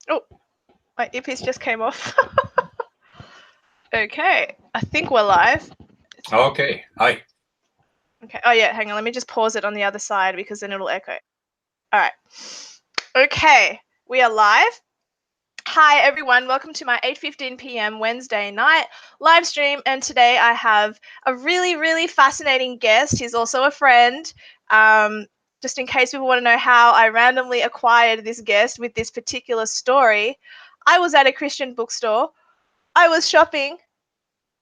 Oh, my earpiece just came off. Okay, I think we're live. Okay, hi. Okay. Oh yeah, hang on. Let me just pause it on the other side because then it'll echo. All right. Okay, we are live. Hi everyone, welcome to my 8:15 p.m. Wednesday night live stream. And today I have a really fascinating guest. He's also a friend. Just in case people want to know how I randomly acquired this guest with this particular story, I was at a Christian bookstore. I was shopping,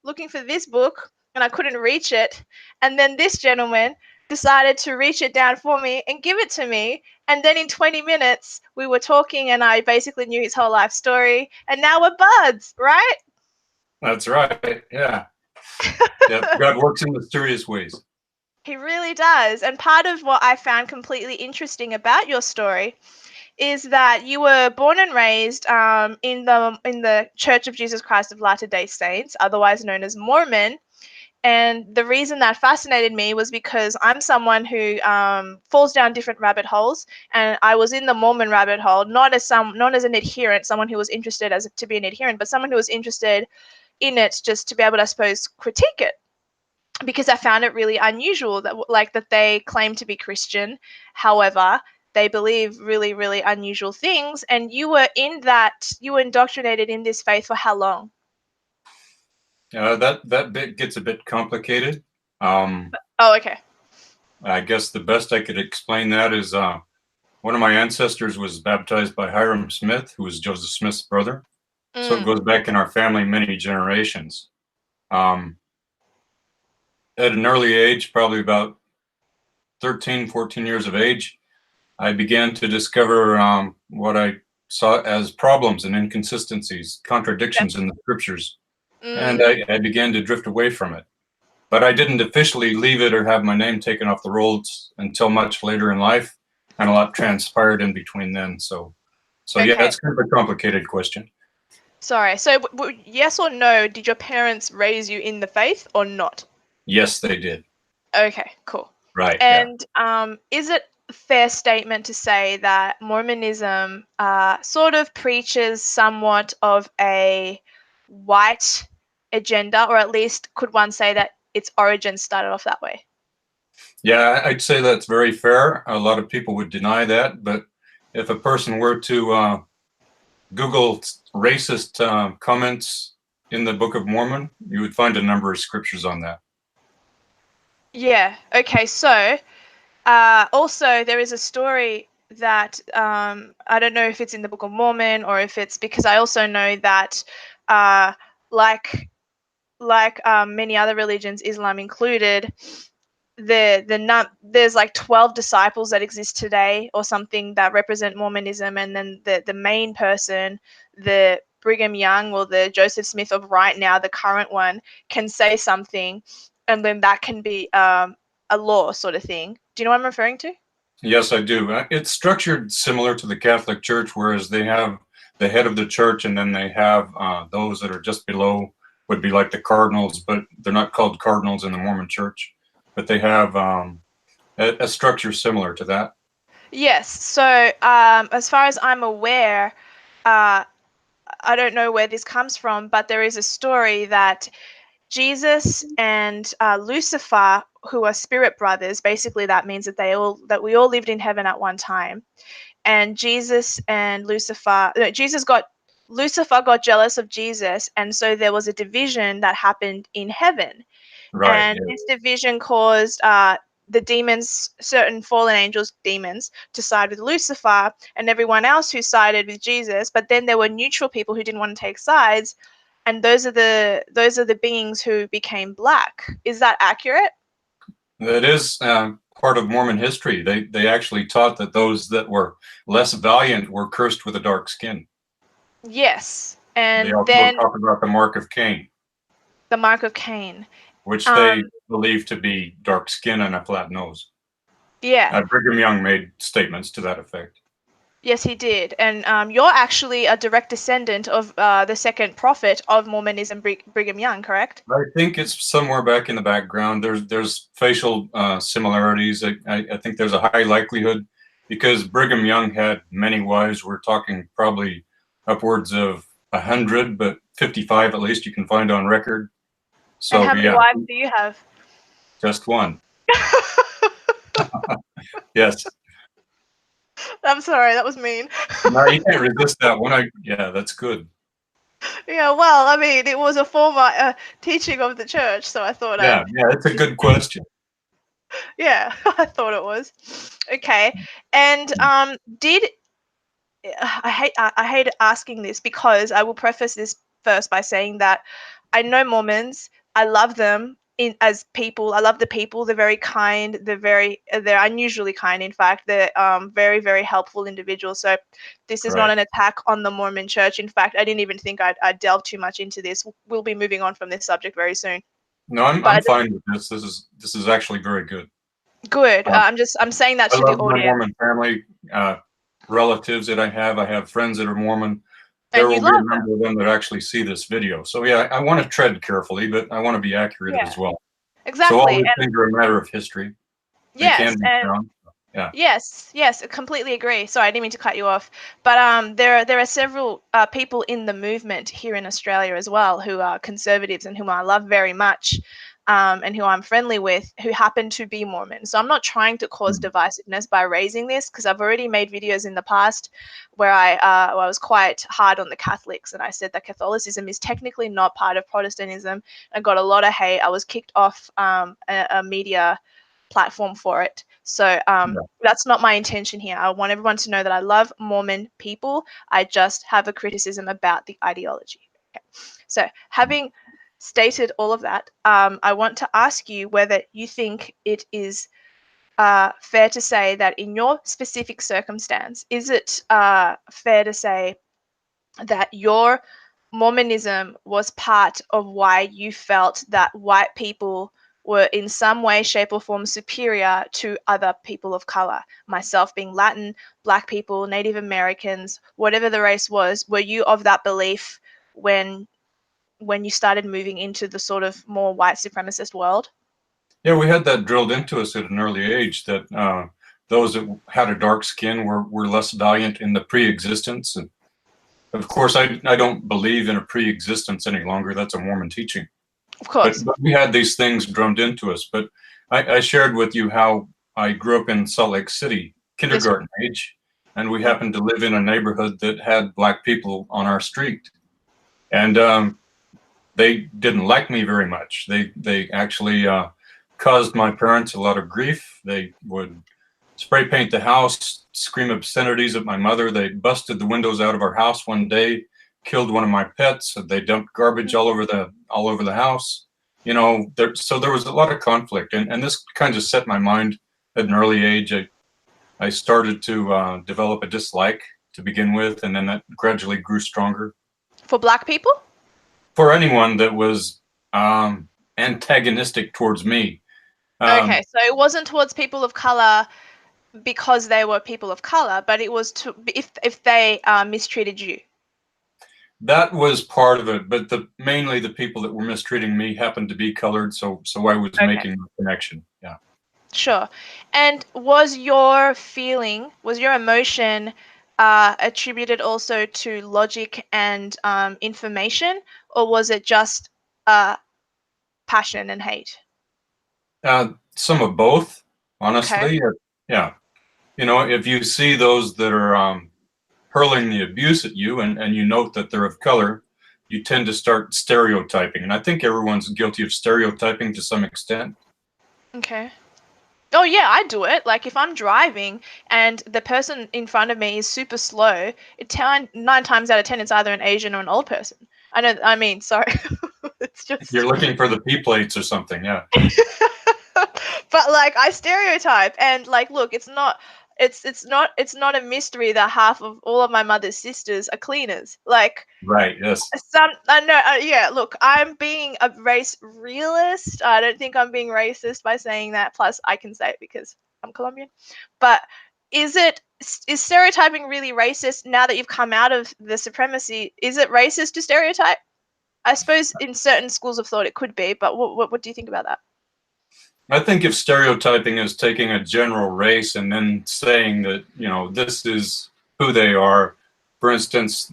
looking for this book, and I couldn't reach it. And then this gentleman decided to reach it down for me and give it to me. And then in 20 minutes, we were talking, and I basically knew his whole life story. And now we're buds, right? That's right. Yeah. Yeah. God works in mysterious ways. He really does. And part of what I found completely interesting about your story is that you were born and raised in the Church of Jesus Christ of Latter-day Saints, otherwise known as Mormon. And the reason that fascinated me was because I'm someone who falls down different rabbit holes, and I was in the Mormon rabbit hole, not as an adherent, someone who was interested as to be an adherent, but someone who was interested in it just to be able to, I suppose, critique it, because I found it really unusual that they claim to be Christian, however, they believe really unusual things. And you were indoctrinated in this faith for how long? That bit gets a bit complicated. Oh, okay. I guess the best I could explain that is one of my ancestors was baptized by Hiram Smith, who was Joseph Smith's brother. So it goes back in our family many generations. At an early age, probably about 13, 14 years of age, I began to discover what I saw as problems and inconsistencies, contradictions in the scriptures. And I began to drift away from it. But I didn't officially leave it or have my name taken off the rolls until much later in life, and a lot transpired in between then. So yeah, Okay. it's kind of a complicated question. Sorry. So, yes or no, did your parents raise you in the faith or not? Yes, they did. Okay, cool. Right. Yeah. And is it a fair statement to say that Mormonism sort of preaches somewhat of a white agenda, or at least could one say that its origins started off that way? Yeah, I'd say that's very fair. A lot of people would deny that, but if a person were to Google racist comments in the Book of Mormon, you would find a number of scriptures on that. Yeah. Okay. So, also, there is a story that I don't know if it's in the Book of Mormon or if it's because I also know that, uh, like many other religions, Islam included, there's like 12 disciples that exist today or something that represent Mormonism, and then the main person, the Brigham Young or the Joseph Smith of right now, the current one, can say something, and then that can be a law sort of thing. Do you know what I'm referring to? Yes, I do. It's structured similar to the Catholic Church, whereas they have the head of the church, and then they have those that are just below, would be like the cardinals, but they're not called cardinals in the Mormon Church. But they have a structure similar to that. Yes. So, as far as I'm aware, uh, I don't know where this comes from, but there is a story that Jesus and Lucifer, who are spirit brothers, basically that means that we all lived in heaven at one time. And Jesus and Lucifer, no, Lucifer got jealous of Jesus, and so there was a division that happened in heaven. Right. And Yeah. this division caused the demons, certain fallen angels, demons, to side with Lucifer, and everyone else who sided with Jesus. But then there were neutral people who didn't want to take sides, and those are the beings who became black. Is that accurate? That is part of Mormon history. They actually taught that those that were less valiant were cursed with a dark skin. Yes. They And also then talk about the mark of Cain, the mark of Cain. which they believe to be dark skin and a flat nose. Yeah. Brigham Young made statements to that effect. Yes, he did. And you're actually a direct descendant of the second prophet of Mormonism, Brigham Young, correct? I think it's somewhere back in the background. There's facial similarities. I think there's a high likelihood because Brigham Young had many wives. We're talking probably upwards of 100, but 55 at least you can find on record. So and how many yeah, wives do you have? just one. Yes. I'm sorry, that was mean. No, you can't resist that one. Yeah, that's good. Yeah, well, I mean, it was a former teaching of the church, so I thought Yeah, it's a good question. yeah, I thought it was. Okay. And did I hate asking this because I will preface this first by saying that I know Mormons. I love them as people. I love the people. They're very kind. They're unusually kind. In fact, they're very very helpful individuals. So this is not Right. an attack on the Mormon Church. In fact, I didn't even think I'd delve too much into this. We'll be moving on from this subject very soon. No, But I'm fine with this. This is actually very good. good. Um, I'm saying that I to the love my audience. Mormon family, relatives that I have. I have friends that are Mormon. There And you will be a love them. number of them that actually see this video. So yeah, I want to tread carefully, but I want to be accurate Yeah, as well. So all exactly. these And things are a matter of history. They yes, can be and found. Yeah. yes, I completely agree. Sorry, I didn't mean to cut you off. But there are several people in the movement here in Australia as well who are conservatives and whom I love very much, and who I'm friendly with, who happen to be Mormon. So I'm not trying to cause Mm. divisiveness by raising this because I've already made videos in the past where I was quite hard on the Catholics and I said that Catholicism is technically not part of Protestantism. I got a lot of hate. I was kicked off a media platform for it. So Yeah. that's not my intention here. I want everyone to know that I love Mormon people. I just have a criticism about the ideology. Okay. So having stated all of that, I want to ask you whether you think it is fair to say that in your specific circumstance, is it fair to say that your Mormonism was part of why you felt that white people were in some way, shape, or form superior to other people of color? Myself being Latin, Black people, Native Americans, whatever the race was, were you of that belief when you started moving into the sort of more white supremacist world? Yeah, we had that drilled into us at an early age that those that had a dark skin were less valiant in the pre-existence. And of course, I don't believe in a pre-existence any longer. That's a Mormon teaching. Of But, course. but we had these things drummed into us. But I shared with you how I grew up in Salt Lake City, Yes. kindergarten age, and we happened to live in a neighborhood that had Black people on our street. And they didn't like me very much. They actually caused my parents a lot of grief. They would spray paint the house, scream obscenities at my mother. They busted the windows out of our house one day, killed one of my pets. They dumped garbage all over the house. You know, so there was a lot of conflict, and this kind of set my mind at an early age. I started to develop a dislike to begin with, and then that gradually grew stronger For Black people? for anyone that was antagonistic towards me. Okay, Um, so it wasn't towards people of color because they were people of color, but it was to if they mistreated you. that was part of it, but mainly the people that were mistreating me happened to be colored, so I was Okay, making the connection. Yeah. sure. And was your emotion attributed also to logic and information, or was it just uh, passion and hate? Some of both, Okay. honestly. Yeah. You know, if you see those that are hurling the abuse at you and you note that they're of color, you tend to start stereotyping. And I think everyone's guilty of stereotyping to some extent. Okay. Oh yeah, I do it. Like if I'm driving and the person in front of me is super slow, 9 times out of 10 it's either an Asian or an old person. I know. I mean, sorry, it's You're just. looking for the P plates or something. Yeah. But like I stereotype and like look, it's not a mystery that half of all of my mother's sisters are cleaners. Like Right. Yes. some I know yeah, look, I'm being a race realist. I don't think I'm being racist by saying that. Plus I can say it because I'm Colombian. But is stereotyping really racist now that you've come out of the supremacy? Is it racist to stereotype? I suppose in certain schools of thought it could be, but what do you think about that? I think if stereotyping is taking a general race and then saying that, you know, this is who they are, for instance,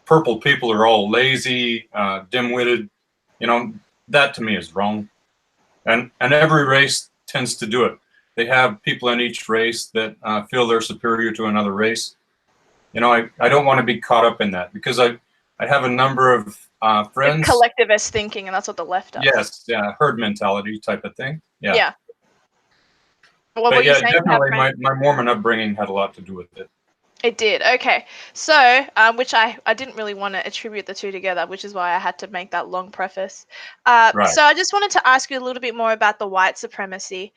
purple people are all lazy, dim-witted. That to me is wrong. And every race tends to do it. They have people in each race that feel they're superior to another race. I don't want to be caught up in that, because I have a number of friends. It's collectivist thinking, and that's what the left does. Yes, yeah, herd mentality type of thing. Yeah. Yeah. What were you saying? Definitely my Mormon upbringing had a lot to do with it. It did. Okay. So, which I didn't really want to attribute the two together, which is why I had to make that long preface. Right. So I just wanted to ask you a little bit more about the white supremacy.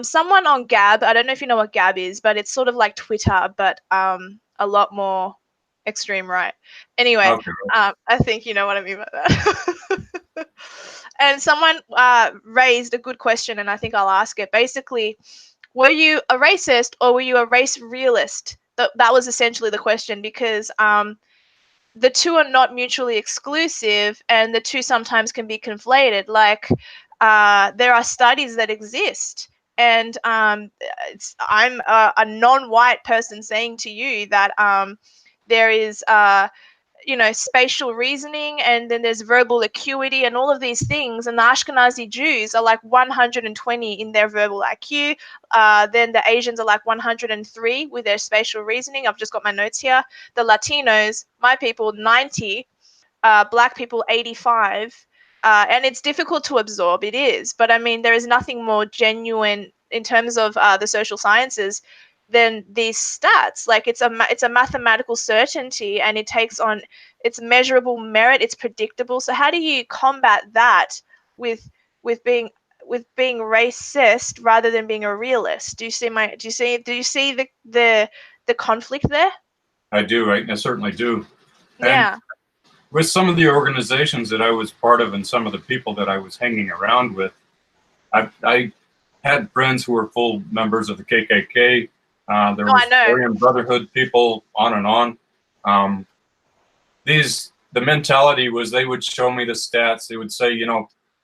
Someone on Gab, I don't know if you know what Gab is, but it's sort of like Twitter, but a lot more extreme right. Anyway, Okay. I think you know what I mean by that. And someone raised a good question, and I think I'll ask it. Basically, were you a racist or were you a race realist? That was essentially the question, because the two are not mutually exclusive, and the two sometimes can be conflated. Like there are studies that exist, and I'm a non-white person saying to you that there is spatial reasoning, and then there's verbal acuity and all of these things. And the Ashkenazi Jews are like 120 in their verbal IQ. Then the Asians are like 103 with their spatial reasoning. I've just got my notes here. The Latinos, my people, 90. Black people, 85. And it's difficult to absorb. It is. But I mean, there is nothing more genuine in terms of the social sciences than these stats. Like it's a mathematical certainty, and it's measurable merit. It's predictable. So how do you combat that with being racist rather than being a realist? Do you see the conflict there? I do. I certainly do. Yeah. And with some of the organizations that I was part of and some of the people that I was hanging around with, I had friends who were full members of the KKK. There was Aryan Brotherhood people, on and on. The mentality was, they would show me the stats. They would say,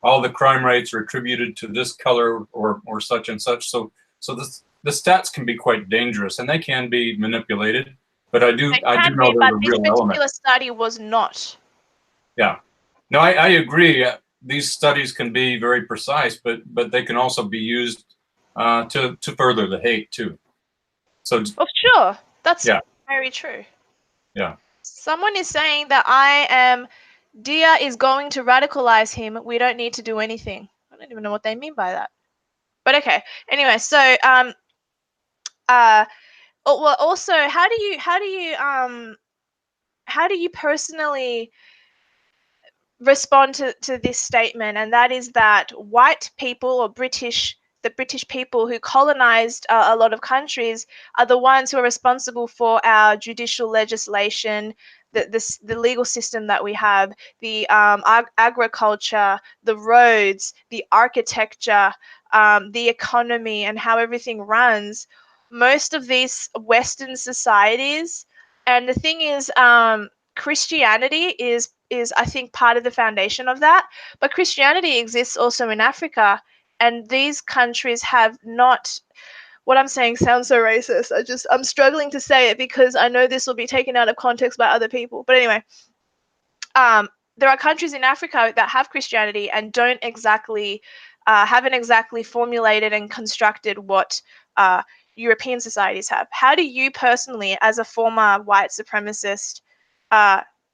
all the crime rates are attributed to this color or such and such. So the stats can be quite dangerous, and they can be manipulated. But I do know there's a real element. This particular study was not. Yeah. No, I agree. These studies can be very precise, but they can also be used to further the hate too. So. Oh, sure. That's very true. Yeah. Someone is saying that Dia is going to radicalize him. We don't need to do anything. I don't even know what they mean by that. But okay. Anyway, so well, also, how do you personally respond to this statement? And that is that white people, or the British people who colonized a lot of countries, are the ones who are responsible for our judicial legislation, the legal system that we have, the agriculture, the roads, the architecture, the economy, and how everything runs. Most of these Western societies, and the thing is, Christianity is I think part of the foundation of that. But Christianity exists also in Africa, and these countries have not. What I'm saying sounds so racist. I'm struggling to say it because I know this will be taken out of context by other people. But anyway, there are countries in Africa that have Christianity and haven't exactly formulated and constructed what European societies have. How do you personally, as a former white supremacist,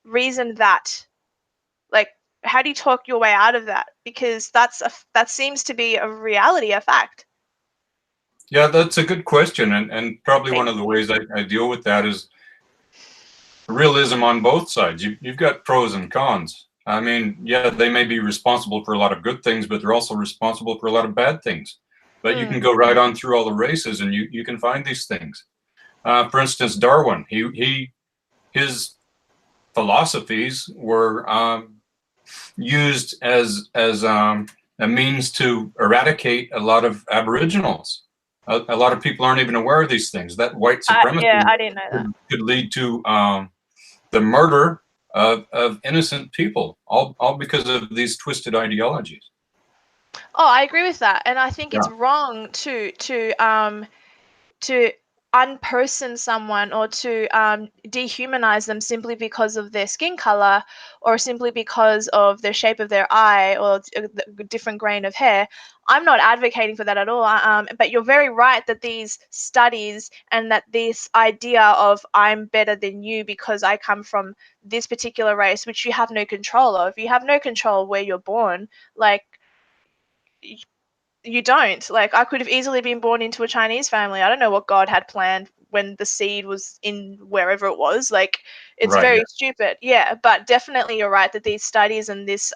reason that? Like, how do you talk your way out of that? Because that seems to be a reality, a fact. Yeah, that's a good question, and probably one of the ways I deal with that is realism on both sides. You've got pros and cons. I mean, yeah, they may be responsible for a lot of good things, but they're also responsible for a lot of bad things. But you can go right on through all the races, and you can find these things. For instance, Darwin, his philosophies were used as a means to eradicate a lot of Aboriginals. A lot of people aren't even aware of these things. That white supremacy I didn't know that. could lead to the murder of innocent people, all because of these twisted ideologies. Oh, I agree with that, and I think it's wrong to unperson someone or to dehumanize them simply because of their skin color or simply because of the shape of their eye or the different grain of hair. I'm not advocating for that at all. But you're very right that these studies and that this idea of I'm better than you because I come from this particular race, which you have no control of. You have no control where you're born. Like, you don't. Like, I could have easily been born into a Chinese family. I don't know what God had planned when the seed was in wherever it was. Like, it's Right. very Yeah. stupid. Yeah, but definitely you're right that these studies and this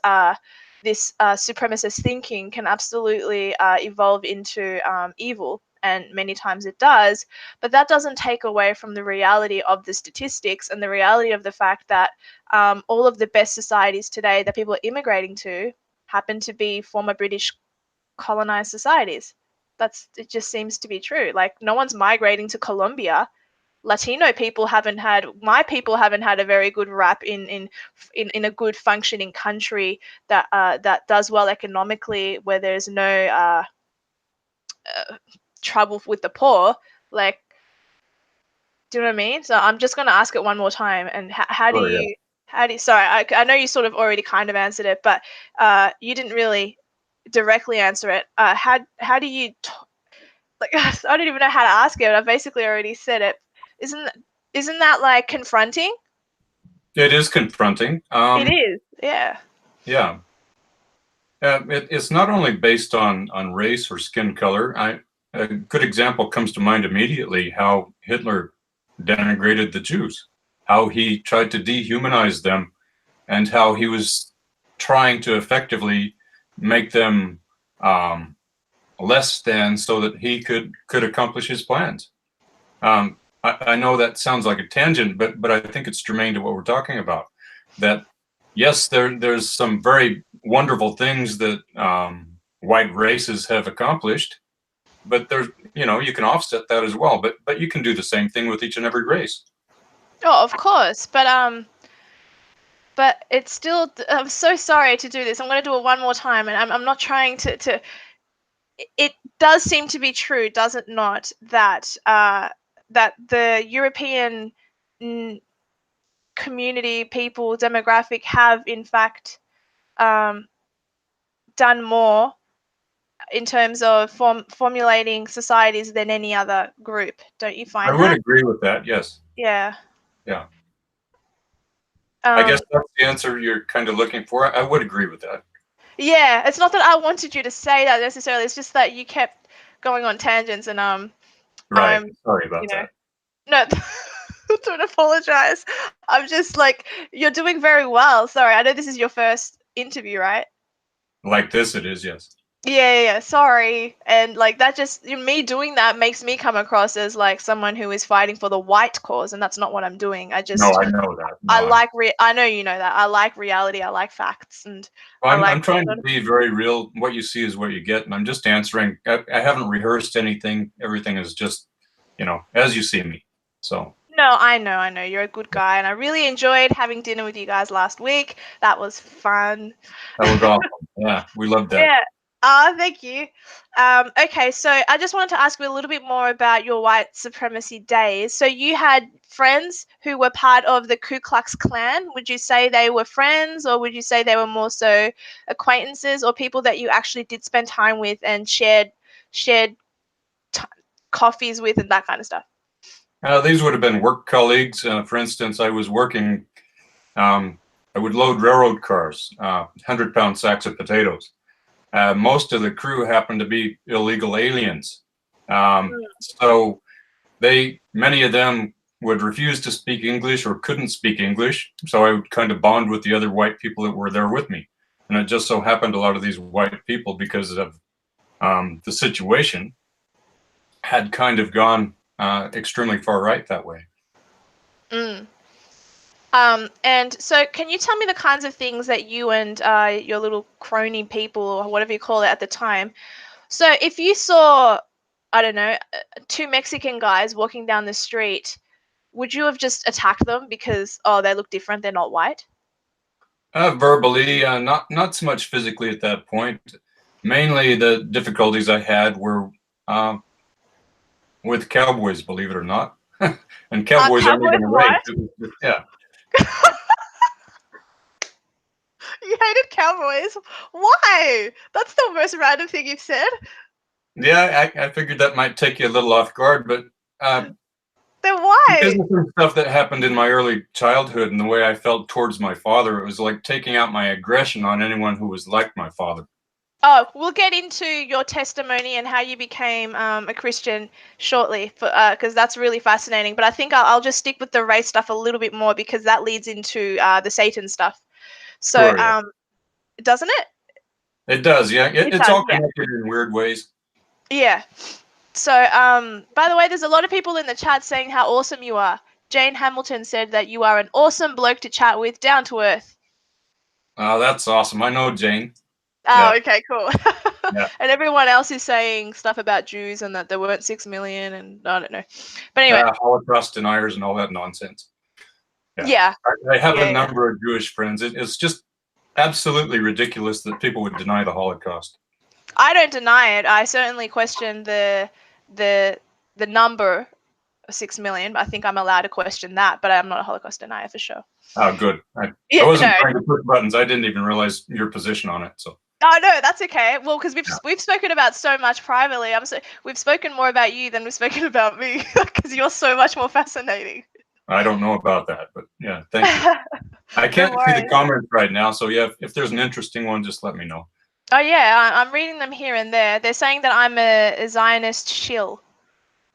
supremacist thinking can absolutely evolve into evil, and many times it does. But that doesn't take away from the reality of the statistics and the reality of the fact that all of the best societies today that people are immigrating to happen to be former British colonized societies. It just seems to be true. Like, no one's migrating to Colombia. Latino people haven't had my people haven't had a very good rap in a good functioning country that does well economically, where there's no trouble with the poor. Like, do you know what I mean? So I'm just gonna ask it one more time. And how do Sure, yeah. you sorry, I know you sort of already kind of answered it, but you didn't really directly answer it. How do you like I don't even know how to ask it. I basically already said it. Isn't that like confronting? It is confronting. It is. Yeah. Yeah. It's not only based on race or skin color. A good example comes to mind immediately: how Hitler denigrated the Jews, how he tried to dehumanize them, and how he was trying to effectively make them less than so that he could accomplish his plans. I know that sounds like a tangent, but I think it's germane to what we're talking about. That yes, there's some very wonderful things that white races have accomplished, but there's you can offset that as well. But you can do the same thing with each and every race. Oh, of course. But it's still. I'm so sorry to do this. I'm going to do it one more time, and I'm not trying to. It does seem to be true, does it not, that that the European community, people, demographic have in fact um, done more in terms of formulating societies than any other group. Don't you I find would that? agree with that. Yes. Yeah. Yeah. I Um, guess that's the answer you're kind of looking for. I would agree with that. yeah. It's not that I wanted you to say that necessarily. It's just that you kept going on tangents, and Right. I'm, Sorry you about know, that. no. Don't apologize. I'm just like, you're doing very well. Sorry, I know this is your first interview, right? Like this, it is. Yes. Yeah. Sorry. And like that just me doing that makes me come across as like someone who is fighting for the white cause, and that's not what I'm doing. No, I know that. I No, like I know you know that. I like reality, I like facts, and I I'm like trying to be very real. What you see is what you get, and I'm just answering. I haven't rehearsed anything. Everything is just, as you see me. So No, I know. You're a good guy, and I really enjoyed having dinner with you guys last week. That was fun. that was awesome. Yeah, we loved that. Yeah. Thank you. Okay, so I just wanted to ask you a little bit more about your white supremacy days. So you had friends who were part of the Ku Klux Klan. Would you say they were friends, or would you say they were more so acquaintances, or people that you actually did spend time with and shared t- coffees with and that kind of stuff? These would have been work colleagues. For instance, I was working. I would load railroad cars, 100-pound sacks of potatoes. Most of the crew happened to be illegal aliens. So many of them would refuse to speak English or couldn't speak English. So I would kind of bond with the other white people that were there with me. And it just so happened a lot of these white people, because of the situation, had kind of gone extremely far right that way. Mm. And so can you tell me the kinds of things that you and your little crony people, or whatever you call it at the time. So if you saw, I don't know, two Mexican guys walking down the street, would you have just attacked them because, oh, they look different, they're not white? Verbally, not so much physically at that point. Mainly the difficulties I had were with cowboys, believe it or not. And cowboys aren't Cowboys even a what? race. Yeah. You hated cowboys? Why? That's the most random thing you've said. Yeah, I figured that might take you a little off guard, but Then because why? of some stuff that happened in my early childhood and the way I felt towards my father, it was like taking out my aggression on anyone who was like my father. Oh, we'll get into your testimony and how you became a Christian shortly, because that's really fascinating. But I think I'll just stick with the race stuff a little bit more because that leads into the Satan stuff. So, Sure, yeah. doesn't it? It does, yeah. It It's does, all yeah. connected in weird ways. Yeah. So, by the way, there's a lot of people in the chat saying how awesome you are. Jane Hamilton said that you are an awesome bloke to chat with, down to earth. Oh, that's awesome. I know Jane. Oh, Yeah, okay, cool. yeah. And everyone else is saying stuff about Jews and that there weren't 6 million, and I don't know. But anyway, Holocaust deniers and all that nonsense. Yeah. yeah, I have a yeah, yeah. number of Jewish friends. It's just absolutely ridiculous that people would deny the Holocaust. I don't deny it. I certainly question the the number 6 million. But I think I'm allowed to question that, but I'm not a Holocaust denier for sure. Oh, good. I Yeah, wasn't no. trying to push buttons. I didn't even realize your position on it. So, Oh no, that's okay. Well, because yeah. we've spoken about so much privately. We've spoken more about you than we've spoken about me because you're so much more fascinating. I don't know about that, but yeah, thank you. I No can't see the worries. comments right now, so yeah, if there's an interesting one, just let me know. Oh yeah, I'm reading them here and there. They're saying that I'm a Zionist shill.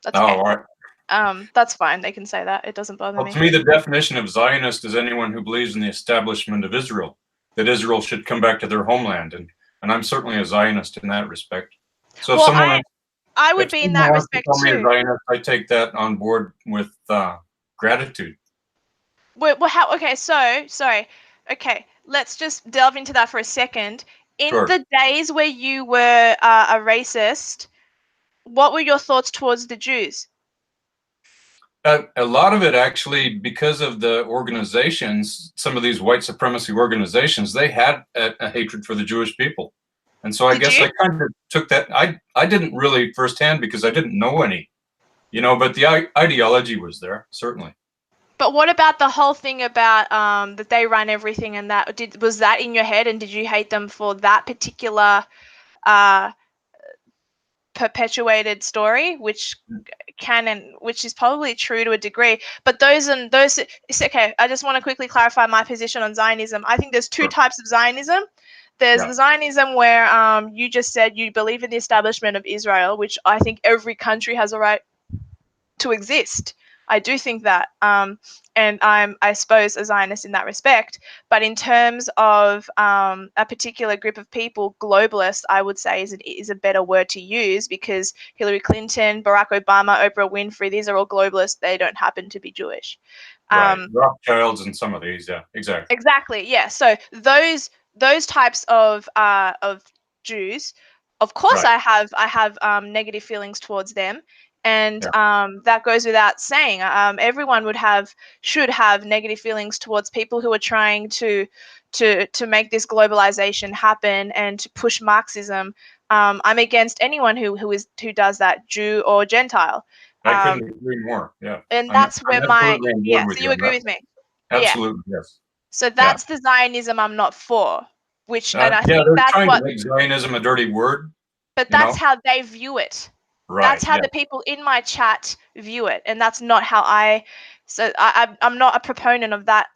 That's Oh, okay. all right. That's fine. They can say that. It doesn't bother Well, to me. me, the definition of Zionist is anyone who believes in the establishment of Israel, that Israel should come back to their homeland, and I'm certainly a Zionist in that respect. So Well, I if would be in someone that wants to respect call me a too. Zionist, I take that on board with gratitude. Well, how? Okay, so sorry. Okay, let's just delve into that for a second. In Sure. the days where you were a racist, what were your thoughts towards the Jews? A lot of it actually, because of the organizations, some of these white supremacy organizations, they had a hatred for the Jewish people. And so I Did guess you? I kind of took that. I didn't really firsthand because I didn't know any, but the ideology was there, certainly. But what about the whole thing about that they run everything and that was that in your head, and did you hate them for that particular uh, perpetuated story, which which is probably true to a degree, but those it's okay. I just want to quickly clarify my position on Zionism. I think there's two Sure. types of Zionism. There's Yeah. the Zionism where you just said you believe in the establishment of Israel, which I think every country has a right to exist. I do think that, and I suppose, a Zionist in that respect. But in terms of a particular group of people, globalist, I would say is a better word to use, because Hillary Clinton, Barack Obama, Oprah Winfrey, these are all globalists. They don't happen to be Jewish. Right. Rothschilds and some of these. Yeah, exactly. Exactly. Yeah. So those types of Jews, of course, Right. I have negative feelings towards them, and Yeah. that goes without saying. Everyone should have negative feelings towards people who are trying to make this globalization happen and to push Marxism. I'm against anyone who does that, Jew or Gentile. I Um, couldn't agree more. Yeah. and I'm that's where absolutely on board with so you you on agree that. with me? Yeah. Absolutely. Yes. So Yeah. that's the Zionism I'm not for, and I Yeah, think they're that's trying to what, make Zionism a dirty word, but you that's know? how they view it. That's Right. how Yeah. the people in my chat view it, and that's not how I'm not a proponent of that,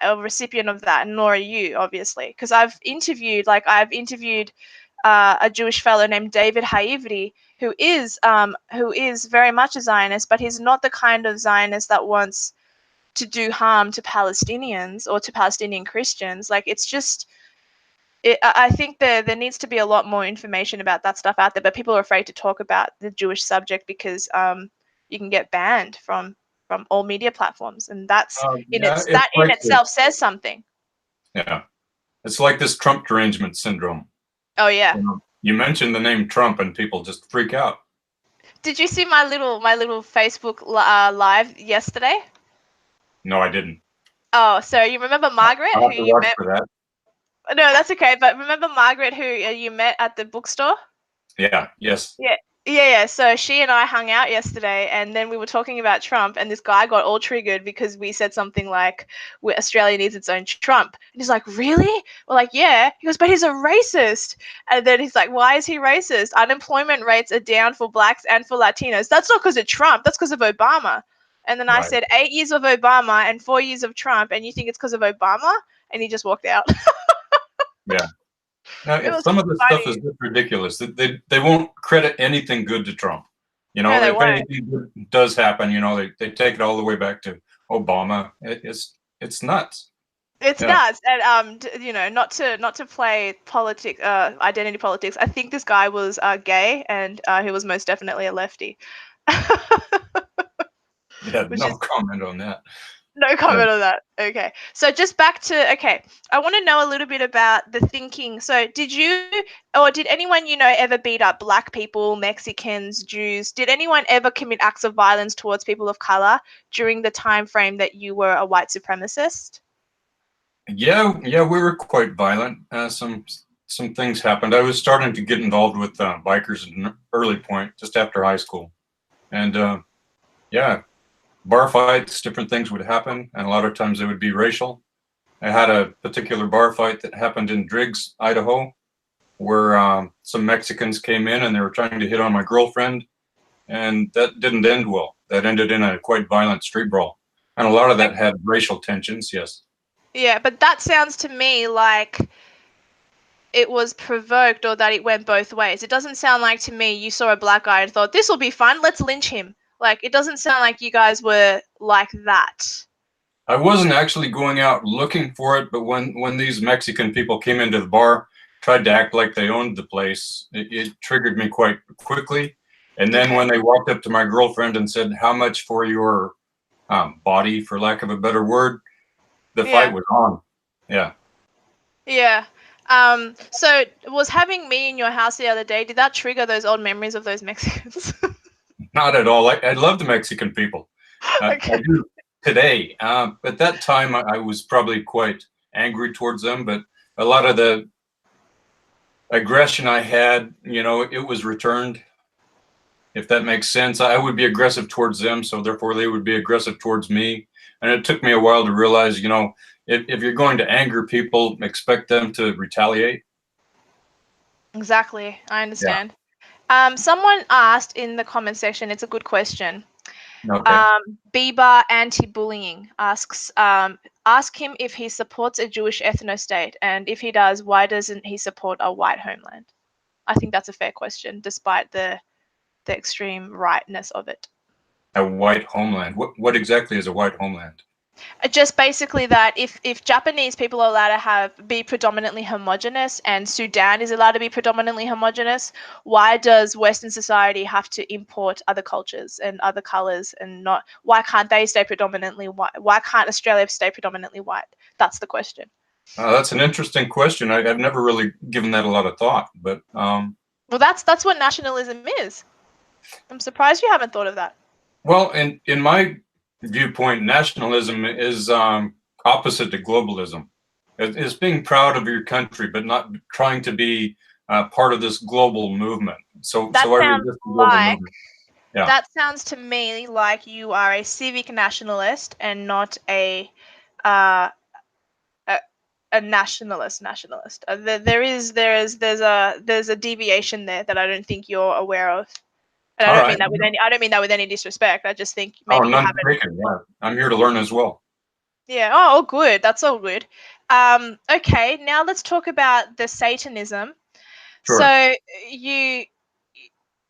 a recipient of that, nor are you, obviously, because I've interviewed a Jewish fellow named David Haivri, who is very much a Zionist, but he's not the kind of Zionist that wants to do harm to Palestinians or to Palestinian Christians. Like, it's just, I think there needs to be a lot more information about that stuff out there, but people are afraid to talk about the Jewish subject because you can get banned from all media platforms, and Yeah, it's that in like this. itself says something. Yeah. It's like this Trump derangement syndrome. Oh yeah. You mention the name Trump and people just freak out. Did you see my little Facebook live yesterday? No, I didn't. Oh, so you remember Margaret, I'll who have to you watch met? for that. No, that's okay. But remember Margaret, who you met at the bookstore? Yeah. Yes. Yeah. Yeah. So she and I hung out yesterday, and then we were talking about Trump, and this guy got all triggered because we said something like, Australia needs its own Trump. And he's like, really? We're like, yeah. He goes, but he's a racist. And then he's like, why is he racist? Unemployment rates are down for blacks and for Latinos. That's not because of Trump. That's because of Obama. And then I Right. said, 8 years of Obama and 4 years of Trump, and you think it's because of Obama? And he just walked out. Yeah. Now, It was some of this stuff is funny. just ridiculous. They won't credit anything good to Trump. No, they If won't. anything good does happen, they take it all the way back to Obama. It's nuts. It's Yeah. nuts, and not to play identity politics. I think this guy was gay, and he was most definitely a lefty. Yeah. Which No is comment on that. no Yeah. comment on that. Okay, so just back to I want to know a little bit about the thinking. So, did you or did anyone ever beat up black people, Mexicans, Jews? Did anyone ever commit acts of violence towards people of color during the time frame that you were a white supremacist? Yeah. Yeah. We were quite violent. Some things happened. I was starting to get involved with bikers at an early point, just after high school, and yeah, bar fights, different things would happen, and a lot of times they would be racial. I had a particular bar fight that happened in Driggs, Idaho, where some Mexicans came in and they were trying to hit on my girlfriend, and that didn't end well. That ended in a quite violent street brawl, and a lot of that had racial tensions. Yes. Yeah, but that sounds to me like it was provoked or that it went both ways. It doesn't sound like to me you saw a black guy and thought, this will be fun, let's lynch him. Like, it doesn't sound like you guys were like that. I wasn't actually going out looking for it, but when these Mexican people came into the bar, tried to act like they owned the place, it triggered me quite quickly. And then Okay. when they walked up to my girlfriend and said, "How much for your body," for lack of a better word, the fight Yeah. was on. Yeah. Yeah. So was having me in your house the other day, did that trigger those old memories of those Mexicans? Not at all. I love the Mexican people. I Okay. do today. At that time, I was probably quite angry towards them, but a lot of the aggression I had, it was returned. If that makes sense, I would be aggressive towards them, so therefore they would be aggressive towards me. And it took me a while to realize, if you're going to anger people, expect them to retaliate. Exactly. I Yeah. understand. Someone asked in the comment section, it's a good question. Okay. Bieber anti-bullying asks, ask him if he supports a Jewish ethno-state, and if he does, why doesn't he support a white homeland? I think that's a fair question, despite the extreme rightness of it. A white homeland. What exactly is a white homeland? Just basically that if Japanese people are allowed to be predominantly homogenous and Sudan is allowed to be predominantly homogenous, why does Western society have to import other cultures and other colors and not? Why can't they stay predominantly white? Why can't Australia stay predominantly white? That's the question. That's an interesting question. I've never really given that a lot of thought, but Well, that's what nationalism is. I'm surprised you haven't thought of that. well, in my viewpoint, nationalism is opposite to globalism. It's being proud of your country, but not trying to be part of this global movement. So That I sounds resist the global like movement. Yeah. that sounds to me like you are a civic nationalist and not uh, a, a nationalist. There's a deviation there that I don't think you're aware of, and I All don't mean right. that with any disrespect. I just think Oh, maybe you none haven't. taken. Yeah. I'm here to learn as well. Yeah. Oh, all good. That's all good. Okay. Now let's talk about the Satanism. Sure. So you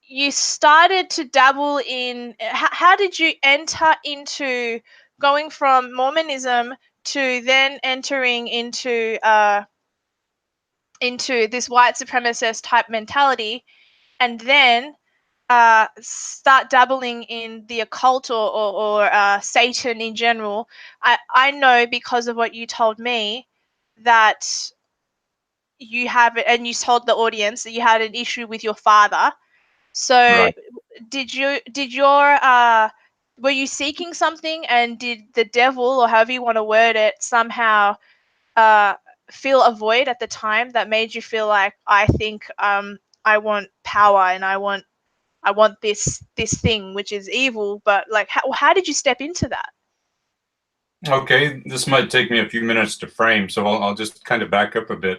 you started to dabble in. How did you enter into going from Mormonism to then entering into this white supremacist type mentality, and then start dabbling in the occult or Satan in general? I know because of what you told me that you have it, and you told the audience that you had an issue with your father. So Right. did your were you seeking something, and did the devil, or however you want to word it, somehow uh, feel a void at the time that made you feel like, I think I want power, and I want this thing which is evil, but like how did you step into that? Okay, this might take me a few minutes to frame, so I'll just kind of back up a bit.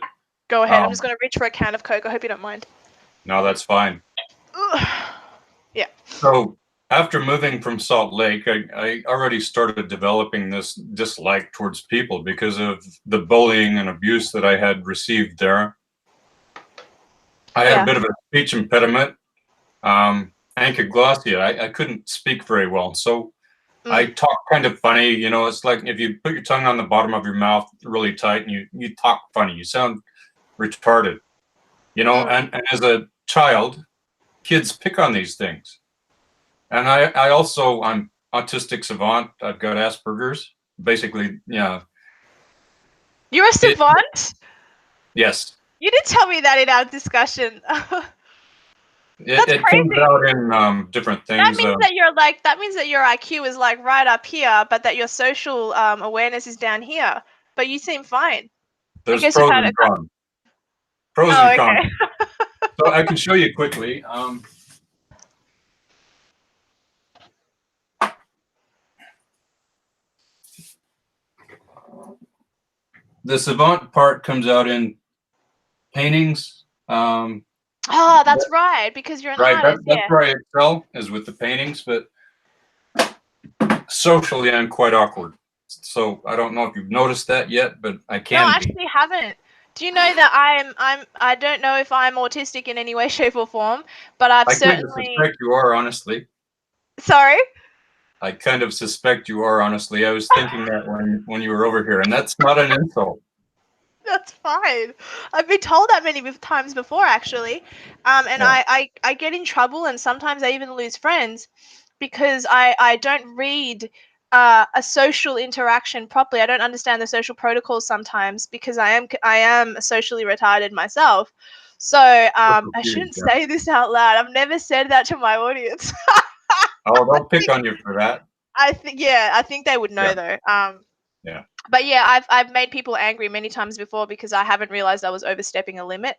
Go ahead. I'm just going to reach for a can of Coke. I hope you don't mind. No, that's fine. Yeah. So after moving from Salt Lake, I already started developing this dislike towards people because of the bullying and abuse that I had received there. I had a bit of a speech impediment, ankyglossia. I couldn't speak very well, so I talk kind of funny. You know, it's like if you put your tongue on the bottom of your mouth really tight and you talk funny, you sound retarded. You know, and as a child, kids pick on these things. And I also, I'm autistic savant. I've got Asperger's. Basically, yeah. You're a savant? Yes. You didn't tell me that in our discussion. It comes out in different things. That means that you're like, that means that your IQ is like right up here, but that your social awareness is down here. But you seem fine. There's pros and cons. Pros and cons. So I can show you quickly. The savant part comes out in paintings. Oh, that's right, because you're an artist. That's where I excel, is with the paintings, but socially I'm quite awkward. So I don't know if you've noticed that yet, but I can be. No, I actually haven't. Do you know that I don't know if I'm autistic in any way, shape, or form, but I kind of suspect you are, honestly. Sorry? I kind of suspect you are, honestly. I was thinking that when you were over here, and that's not an insult. That's fine. I've been told that many times before, actually. And I get in trouble, and sometimes I even lose friends because I don't read a social interaction properly. I don't understand the social protocols sometimes because I am socially retarded myself. So I shouldn't say this out loud. I've never said that to my audience. Oh, they'll pick on you for that. I think they would know though. Yeah. But yeah, I've made people angry many times before because I haven't realized I was overstepping a limit.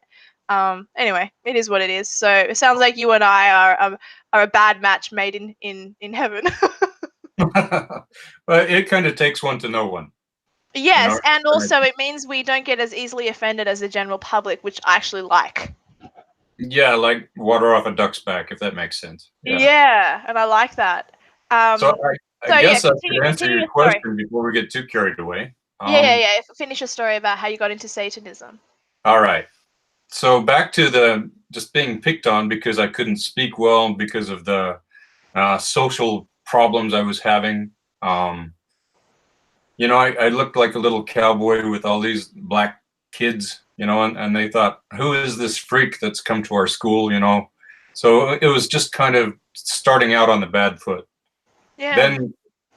Anyway, it is what it is. So it sounds like you and I are a bad match made in heaven. But it kind of takes one to know one. Yes, you know, and also it means we don't get as easily offended as the general public, which I actually like. Yeah, like water off a duck's back, if that makes sense. Yeah, and I like that. So I guess I should answer your question before we get too carried away. Yeah. Finish your story about how you got into Satanism. All right. So back to the just being picked on because I couldn't speak well because of the social problems I was having. You know, I looked like a little cowboy with all these black kids, you know, and they thought, who is this freak that's come to our school, you know? So it was just kind of starting out on the bad foot. Yeah.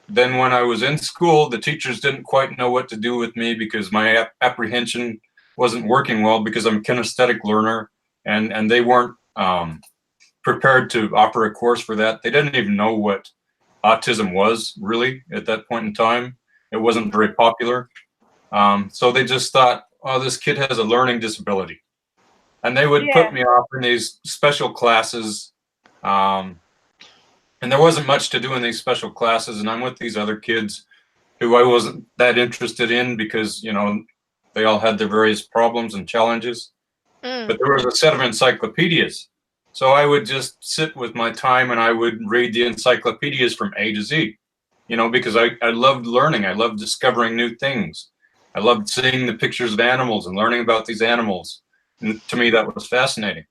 Then when I was in school, the teachers didn't quite know what to do with me because my apprehension wasn't working well because I'm a kinesthetic learner, and they weren't prepared to offer a course for that. They didn't even know what autism was really at that point in time. It wasn't very popular. So they just thought, oh, this kid has a learning disability. And they would put me off in these special classes. And there wasn't much to do in these special classes. And I'm with these other kids who I wasn't that interested in because, you know, they all had their various problems and challenges. But there was a set of encyclopedias. So I would just sit with my time and I would read the encyclopedias from A to Z, you know, because I loved learning. I loved discovering new things. I loved seeing the pictures of animals and learning about these animals. And to me, that was fascinating.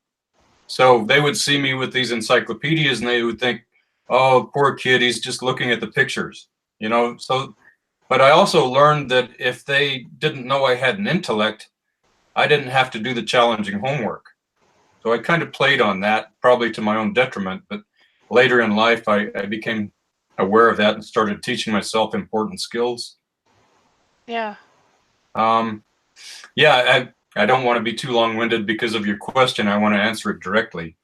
So they would see me with these encyclopedias and they would think, oh, poor kid, he's just looking at the pictures, you know. So, but I also learned that if they didn't know I had an intellect, I didn't have to do the challenging homework. So I kind of played on that, probably to my own detriment. But later in life, I became aware of that and started teaching myself important skills. Yeah. Yeah, I don't want to be too long-winded because of your question. I want to answer it directly.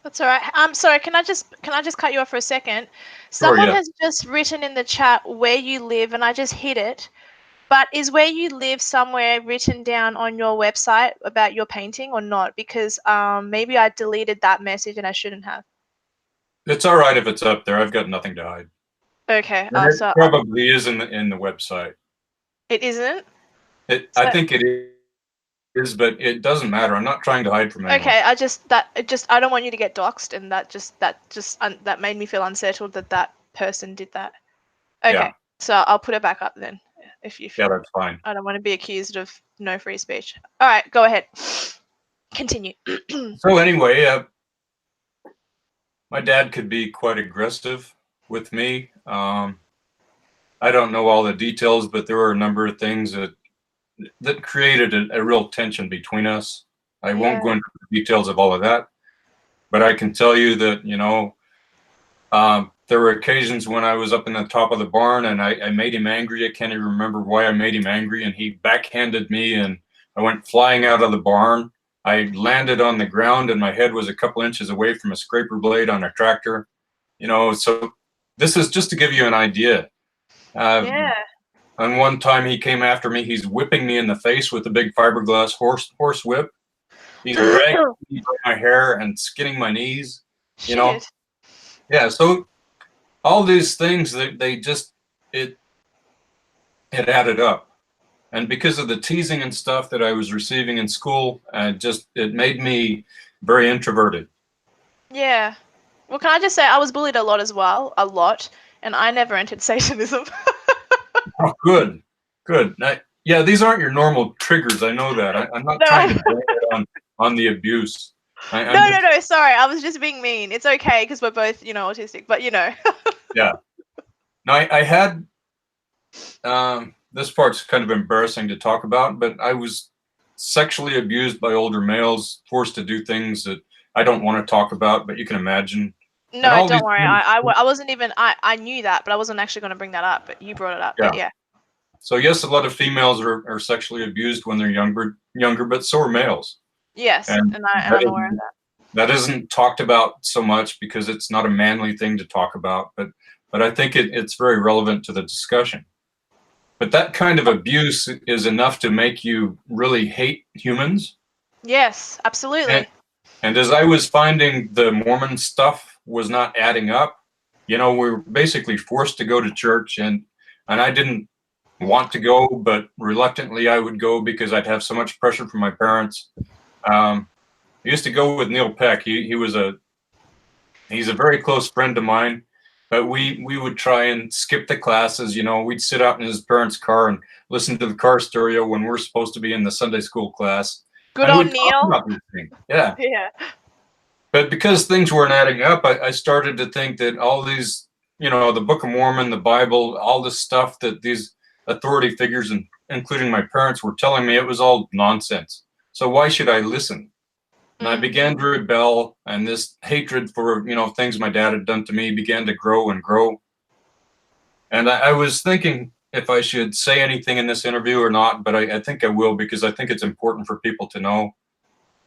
That's all right. I'm sorry. Can I just cut you off for a second? Someone has just written in the chat where you live, and I just hit it. But is where you live somewhere written down on your website about your painting or not? Because maybe I deleted that message and I shouldn't have. It's all right if it's up there. I've got nothing to hide. Okay. And it So probably is in the website. it isn't. I think it is, but it doesn't matter. I'm not trying to hide from anyone. Okay. I don't want you to get doxxed, and that made me feel unsettled that that person did that. Okay. Yeah. So I'll put it back up then. If Yeah, that's fine. I don't want to be accused of no free speech. All right. Go ahead. Continue. So anyway, my dad could be quite aggressive with me. I don't know all the details, but there were a number of things that created a real tension between us. I won't go into the details of all of that, but I can tell you that, there were occasions when I was up in the top of the barn and I made him angry. I can't even remember why I made him angry, and he backhanded me and I went flying out of the barn. I landed on the ground and my head was a couple inches away from a scraper blade on a tractor. So this is just to give you an idea. Yeah. And one time he came after me. He's whipping me in the face with a big fiberglass horse whip. He's dragging me by my hair and skinning my knees. Shit. Yeah. So all these things that it added up, and because of the teasing and stuff that I was receiving in school, it made me very introverted. Yeah. Well, can I just say I was bullied a lot as well, and I never entered Satanism. Oh, good. Yeah, these aren't your normal triggers. I know that. I'm not trying to blame it on the abuse. No. Sorry, I was just being mean. It's okay because we're both, autistic. But Yeah. No, I had. This part's kind of embarrassing to talk about, but I was sexually abused by older males, forced to do things that I don't want to talk about, but you can imagine. No, don't worry. I wasn't even. I knew that, but I wasn't actually going to bring that up. But you brought it up. Yeah. But yeah. So yes, a lot of females are sexually abused when they're younger, but so are males. Yes, and I'm aware of that. That isn't talked about so much because it's not a manly thing to talk about, but I think it's very relevant to the discussion. But that kind of abuse is enough to make you really hate humans. Yes, absolutely. And as I was finding the Mormon stuff was not adding up, we were basically forced to go to church, and I didn't want to go, but reluctantly I would go because I'd have so much pressure from my parents. I used to go with Neil Peck. He's a very close friend of mine, but we would try and skip the classes. We'd sit out in his parents' car and listen to the car stereo when we're supposed to be in the Sunday school class. Good on Neil. Yeah. Yeah. But because things weren't adding up, I started to think that all these, the Book of Mormon, the Bible, all this stuff that these authority figures, including my parents, were telling me, it was all nonsense. So why should I listen? And I began to rebel, and this hatred for, things my dad had done to me began to grow and grow. And I was thinking if I should say anything in this interview or not, but I think I will, because I think it's important for people to know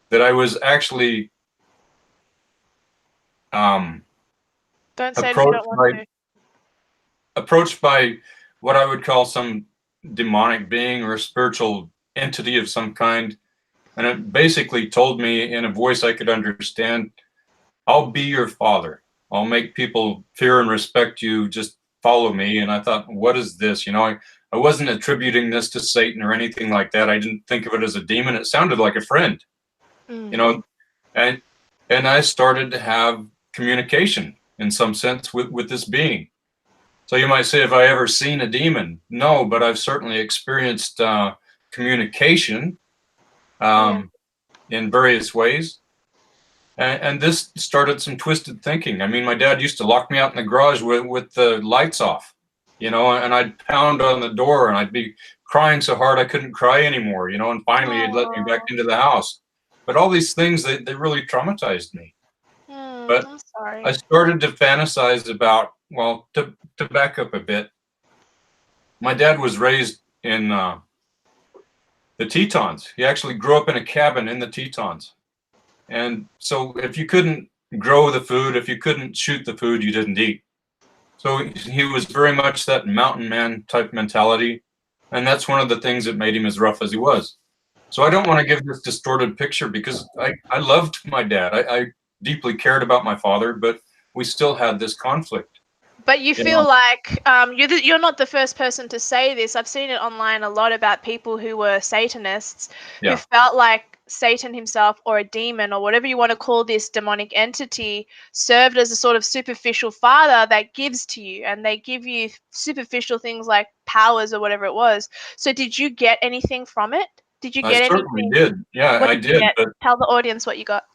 that I was actually Don't say if you don't want to. approached by what I would call some demonic being or a spiritual entity of some kind. And it basically told me in a voice I could understand, I'll be your father. I'll make people fear and respect you. Just follow me. And I thought, what is this? I wasn't attributing this to Satan or anything like that. I didn't think of it as a demon. It sounded like a friend, and I started to have communication in some sense with this being. So you might say, have I ever seen a demon? No, but I've certainly experienced communication in various ways. And this started some twisted thinking. I mean, my dad used to lock me out in the garage with the lights off, and I'd pound on the door and I'd be crying so hard I couldn't cry anymore, and finally he'd let me back into the house. But all these things, they really traumatized me. But I'm sorry. I started to fantasize about, well, to back up a bit, my dad was raised in the Tetons. He actually grew up in a cabin in the Tetons. And so if you couldn't grow the food, if you couldn't shoot the food, you didn't eat. So he was very much that mountain man type mentality. And that's one of the things that made him as rough as he was. So I don't want to give this distorted picture, because I loved my dad. I deeply cared about my father. But we still had this conflict. But you feel like you're not the first person to say this. I've seen it online a lot about people who were Satanists who felt like Satan himself or a demon or whatever you want to call this demonic entity served as a sort of superficial father that gives to you, and they give you superficial things like powers or whatever it was. So did you get anything from it? Did you get anything? I certainly did. Yeah, what I did. But tell the audience what you got.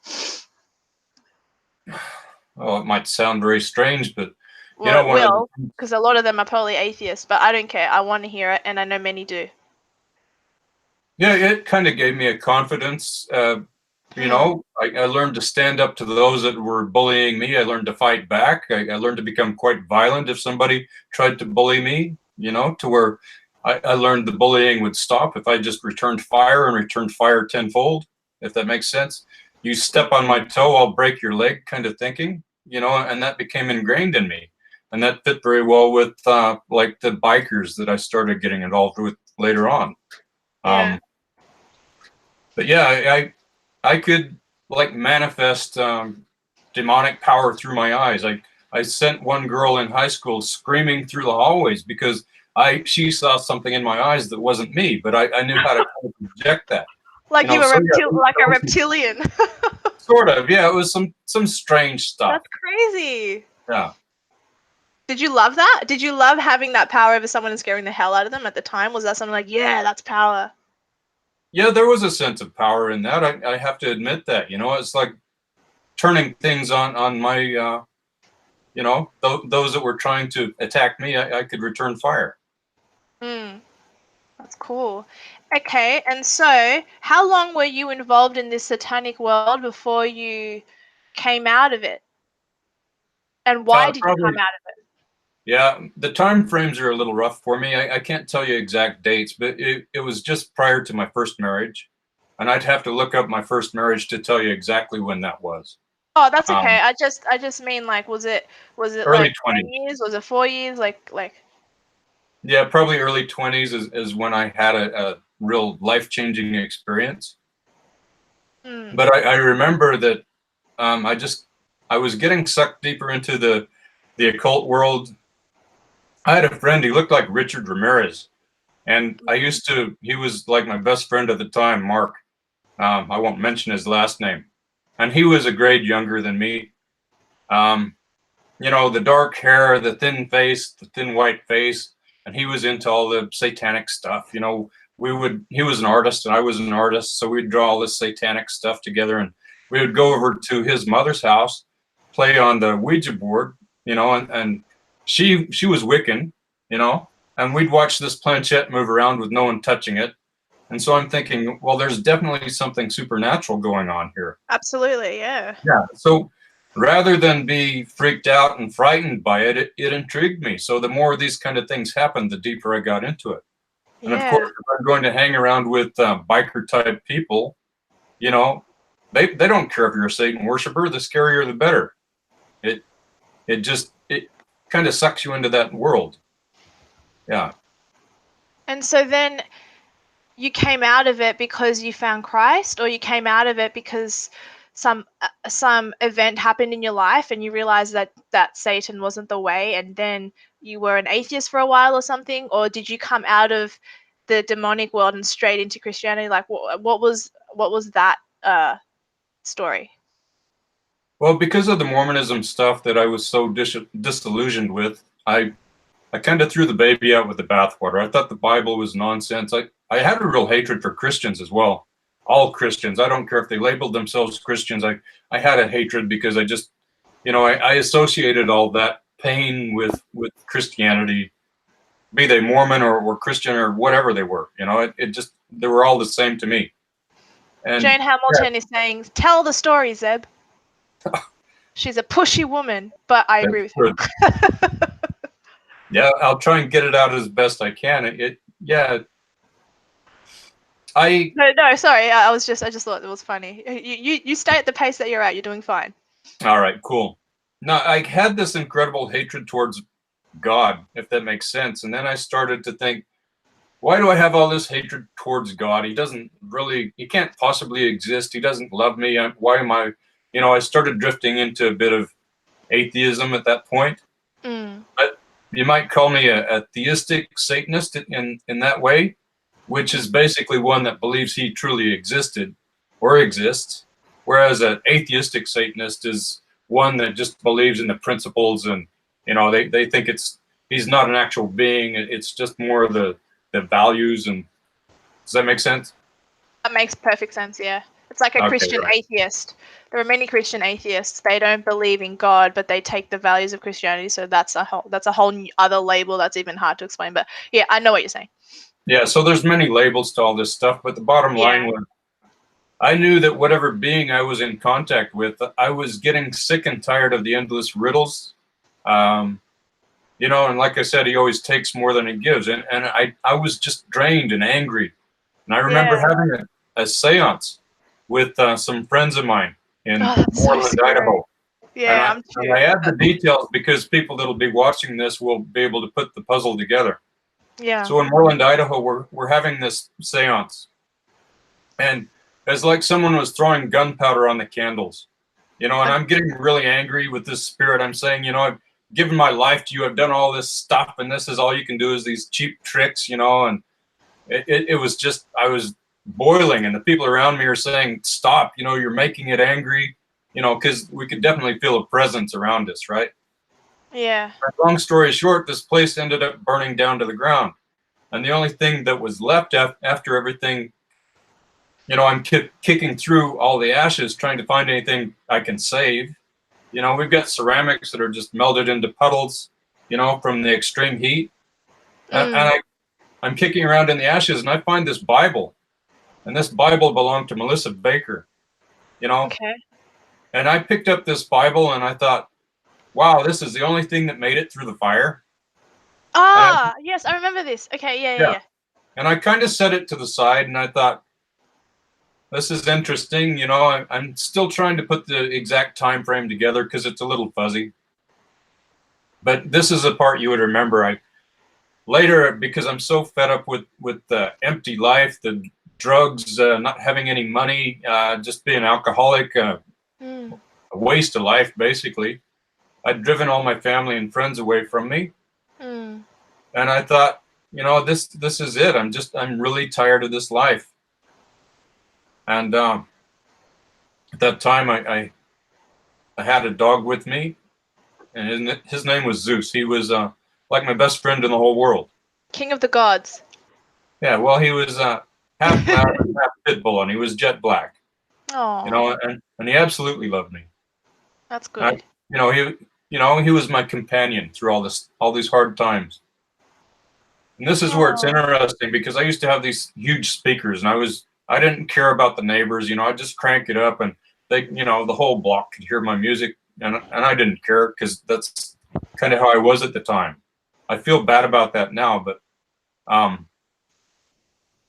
oh, it might sound very strange, but Well, it will, because a lot of them are probably atheists, but I don't care. I want to hear it, and I know many do. Yeah, it kind of gave me a confidence. You know, I learned to stand up to those that were bullying me. I learned to fight back. I learned to become quite violent if somebody tried to bully me, you know, to where I learned the bullying would stop if I just returned fire tenfold, if that makes sense. You step on my toe, I'll break your leg kind of thinking, you know, and that became ingrained in me. And that fit very well with like the bikers that I started getting involved with later on. Yeah. But yeah, I could like manifest demonic power through my eyes. I sent one girl in high school screaming through the hallways because she saw something in my eyes that wasn't me, but I knew how to project that. Like you were like a reptilian. Sort of, yeah. It was some strange stuff. That's crazy. Yeah. Did you love that? Did you love having that power over someone and scaring the hell out of them at the time? Was that something like, yeah, that's power? Yeah, there was a sense of power in that. I have to admit that. You know, it's like turning things on my, you know, those that were trying to attack me, I could return fire. That's cool. Okay, and so how long were you involved in this satanic world before you came out of it? And why did you come out of it? Yeah, the time frames are a little rough for me. I can't tell you exact dates, but it was just prior to my first marriage. And I'd have to look up my first marriage to tell you exactly when that was. Oh, that's okay. I just mean like was it early like 20s. 10 years? Was it 4 years? Like Yeah, probably early 20s is when I had a real life-changing experience. But I remember that I was getting sucked deeper into the occult world. I had a friend, he looked like Richard Ramirez. And he was like my best friend at the time, Mark. I won't mention his last name. And he was a grade younger than me. You know, the dark hair, the thin face, the thin white face. And he was into all the satanic stuff. You know, he was an artist and I was an artist. So we'd draw all this satanic stuff together. And we would go over to his mother's house, play on the Ouija board, you know, and she was Wiccan, you know, and we'd watch this planchette move around with no one touching it. And so I'm thinking, well, there's definitely something supernatural going on here. Absolutely, yeah. Yeah. So rather than be freaked out and frightened by it, it intrigued me. So the more of these kind of things happened, the deeper I got into it. And of course, if I'm going to hang around with biker type people, you know, they don't care if you're a Satan worshiper. The scarier, the better. It kind of sucks you into that world. Yeah. And so then you came out of it because you found Christ, or you came out of it because some event happened in your life and you realized that Satan wasn't the way, and then you were an atheist for a while or something? Or did you come out of the demonic world and straight into Christianity? Like what was that story? Well, because of the Mormonism stuff that I was so disillusioned with, I kind of threw the baby out with the bathwater. I thought the Bible was nonsense. I had a real hatred for Christians as well. All Christians. I don't care if they labeled themselves Christians. I had a hatred because I just, you know, I associated all that pain with Christianity, be they Mormon or Christian or whatever they were. You know, they were all the same to me. And Jane Hamilton is saying, tell the story, Zeb. She's a pushy woman, but I agree with you. Yeah, I'll try and get it out as best I can. No, sorry. I just thought it was funny. You stay at the pace that you're at. You're doing fine. All right, cool. Now, I had this incredible hatred towards God, if that makes sense. And then I started to think, why do I have all this hatred towards God? He can't possibly exist. He doesn't love me. Why am I, you know, I started drifting into a bit of atheism at that point. But you might call me a theistic Satanist in that way, which is basically one that believes he truly existed or exists, whereas an atheistic Satanist is one that just believes in the principles, and they think he's not an actual being. It's just more of the values. And does that make sense? That makes perfect sense. Yeah, it's like a Christian atheist. There are many Christian atheists. They don't believe in God, but they take the values of Christianity. So that's a whole other label that's even hard to explain. But yeah, I know what you're saying. Yeah, so there's many labels to all this stuff, but the bottom line was I knew that whatever being I was in contact with, I was getting sick and tired of the endless riddles. And like I said, he always takes more than he gives. And I was just drained and angry. And I remember having a seance with some friends of mine in Moreland, Idaho. Yeah, and I add the details because people that'll be watching this will be able to put the puzzle together. Yeah. So in Moreland, Idaho, we're having this seance. And it's like someone was throwing gunpowder on the candles, and I'm getting really angry with this spirit. I'm saying, I've given my life to you. I've done all this stuff, and this is all you can do is these cheap tricks, and it was just, I was boiling, and the people around me are saying, stop, you're making it angry, because we could definitely feel a presence around us, right? Yeah. Long story short, this place ended up burning down to the ground. And the only thing that was left after everything, I'm kicking through all the ashes, trying to find anything I can save. We've got ceramics that are just melted into puddles, from the extreme heat. And I'm kicking around in the ashes, and I find this Bible. And this Bible belonged to Melissa Baker, Okay. And I picked up this Bible, and I thought, wow, this is the only thing that made it through the fire. Yes, I remember this. Okay, yeah. And I kind of set it to the side, and I thought, this is interesting. I'm still trying to put the exact time frame together because it's a little fuzzy. But this is a part you would remember. Later, because I'm so fed up with the empty life, the drugs, not having any money, just being alcoholic, a waste of life, basically. I'd driven all my family and friends away from me. And I thought, this is it. I'm really tired of this life. And at that time, I had a dog with me, and his name was Zeus. He was like my best friend in the whole world. King of the gods. Yeah, well, he was half lab and half pit bull, and he was jet black. Oh. And he absolutely loved me. That's good. He was my companion through all these hard times. And this is where it's interesting, because I used to have these huge speakers, and I didn't care about the neighbors. I'd just crank it up, and they, the whole block could hear my music, and I didn't care, because that's kind of how I was at the time. I feel bad about that now, but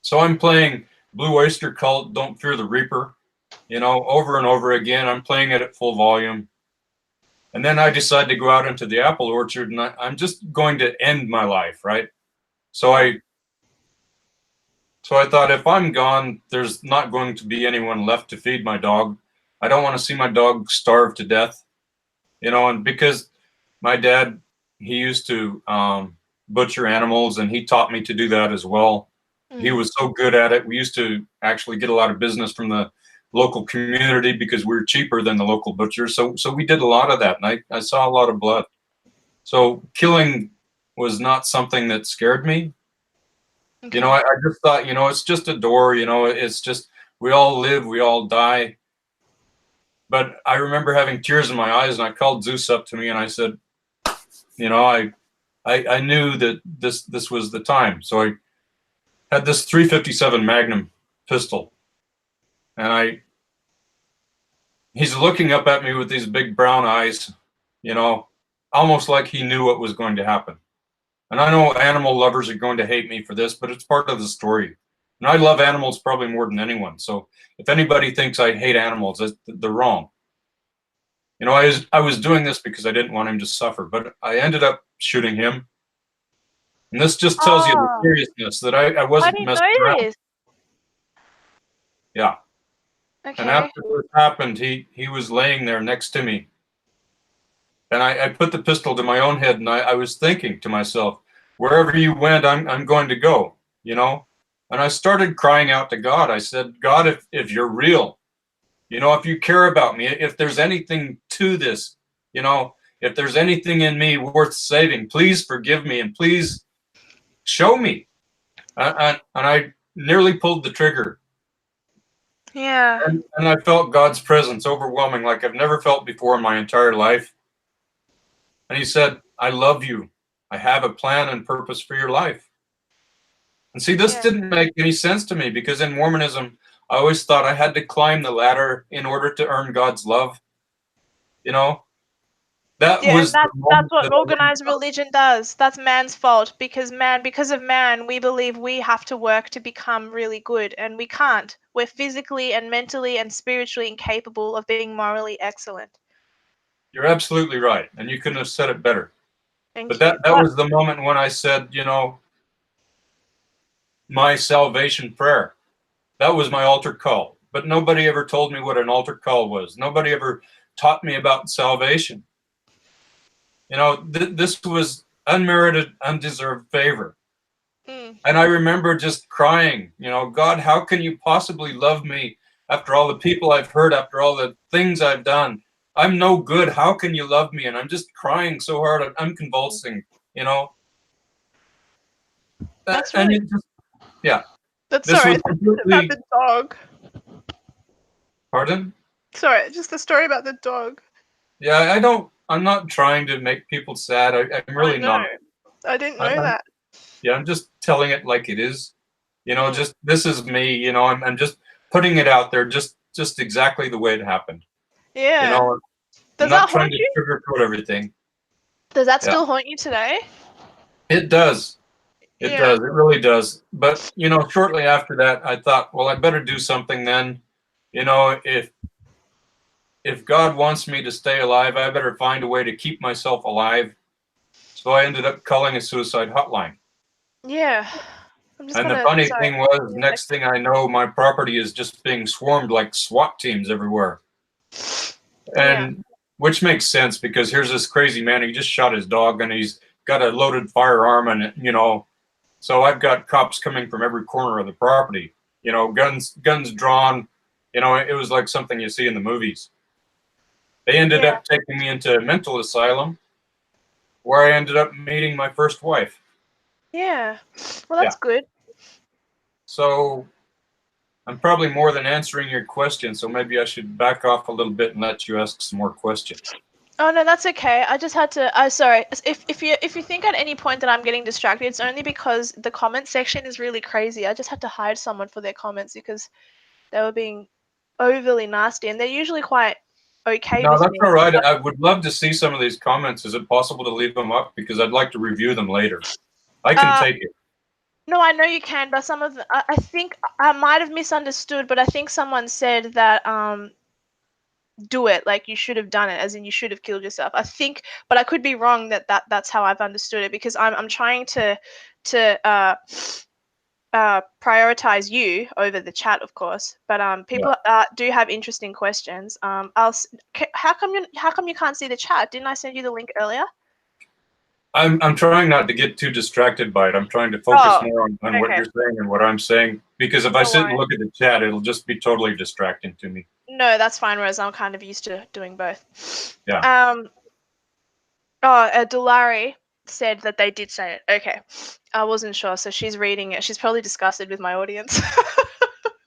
so I'm playing Blue Oyster Cult, Don't Fear the Reaper, over and over again. I'm playing it at full volume. And then I decide to go out into the apple orchard, and I'm just going to end my life, right? So I thought, if I'm gone, there's not going to be anyone left to feed my dog. I don't want to see my dog starve to death, and because my dad, he used to butcher animals, and he taught me to do that as well. He was so good at it. We used to actually get a lot of business from the local community because we were cheaper than the local butcher. So we did a lot of that, and I saw a lot of blood. So killing was not something that scared me. Okay. I just thought, it's just a door, it's just, we all live, we all die. But I remember having tears in my eyes, and I called Zeus up to me, and I said, I knew that this was the time. So I had this 357 Magnum pistol, and he's looking up at me with these big brown eyes, almost like he knew what was going to happen. And I know animal lovers are going to hate me for this, but it's part of the story. And I love animals probably more than anyone. So if anybody thinks I hate animals, they're wrong. I was doing this because I didn't want him to suffer, but I ended up shooting him. And this just tells you the seriousness, that I wasn't messing around. Yeah. Okay. And after this happened, he was laying there next to me. And I put the pistol to my own head, and I was thinking to myself, wherever you went, I'm going to go, you know? And I started crying out to God. I said, God, if you're real, you know, if you care about me, if there's anything to this, you know, if there's anything in me worth saving, please forgive me and please show me. And I nearly pulled the trigger. Yeah. And I felt God's presence overwhelming like I've never felt before in my entire life. And he said, I love you. I have a plan and purpose for your life. And see, this Yeah. didn't make any sense to me because in Mormonism, I always thought I had to climb the ladder in order to earn God's love. You know, that Yeah, and was the that's moment what that I learned. organized religion does. That's man's fault because of man, we believe we have to work to become really good, and we can't. We're physically and mentally and spiritually incapable of being morally excellent. You're absolutely right. And you couldn't have said it better. But Thank you. that was the moment when I said, you know, my salvation prayer. That was my altar call. But nobody ever told me what an altar call was. Nobody ever taught me about salvation. You know, this was unmerited, undeserved favor. Mm, And I remember just crying, you know, God, how can you possibly love me after all the people I've hurt, after all the things I've done? I'm no good. How can you love me? And I'm just crying so hard. I'm convulsing, you know. that's And really. it just, yeah, That's this sorry. was It's about completely, the dog. pardon? Sorry, just the story about the dog. Yeah, I'm not trying to make people sad. I'm I really know. not. I didn't know I'm, that. yeah, I'm just telling it like it is. You know, Mm, just this is me. You know, I'm just putting it out there, just exactly the way it happened. You yeah. know, I'm Does not that trying haunt to you? sugarcoat everything. Does that Yeah, still haunt you today? it does. It Yeah. does. It really does. But you know, shortly after that, I thought, well, I better do something then. You know, if God wants me to stay alive, I better find a way to keep myself alive. So I ended up calling a suicide hotline. Yeah. I'm just And the gonna. funny Sorry. thing was, Give me a next thing I know, my property is just being swarmed like SWAT teams everywhere. sec. Yeah. And which makes sense because here's this crazy man. He just shot his dog and he's got a loaded firearm. And, you know, so I've got cops coming from every corner of the property, you know, guns drawn. You know, it was like something you see in the movies. They ended Yeah. up taking me into a mental asylum where I ended up meeting my first wife. Yeah. Well, Yeah. that's good. So I'm probably more than answering your question, so maybe I should back off a little bit and let you ask some more questions. Oh no, that's okay. I just had to. Sorry. If you think at any point that I'm getting distracted, it's only because the comment section is really crazy. I just had to hide someone for their comments because they were being overly nasty, and they're usually quite okay No, with that's me. all right. I would love to see some of these comments. Is it possible to leave them up? Because I'd like to review them later. I can Uh, take it. no, I know you can, but some of I think I might have misunderstood, but I think someone said that do it like you should have done it, as in you should have killed yourself. I think, but I could be wrong that's how I've understood it because I'm trying to prioritize you over the chat, of course. But Yeah. people do have interesting questions. How come you can't see the chat? Didn't I send you the link earlier? I'm trying not to get too distracted by it. I'm trying to focus Oh, more on what okay. you're saying and what I'm saying. Because if I Don't sit and worry. look at the chat, it'll just be totally distracting to me. No, that's fine. Whereas I'm kind of used to doing both. Yeah. Um. Dulari said that they did say it. Okay. I wasn't sure, so she's reading it. She's probably disgusted with my audience.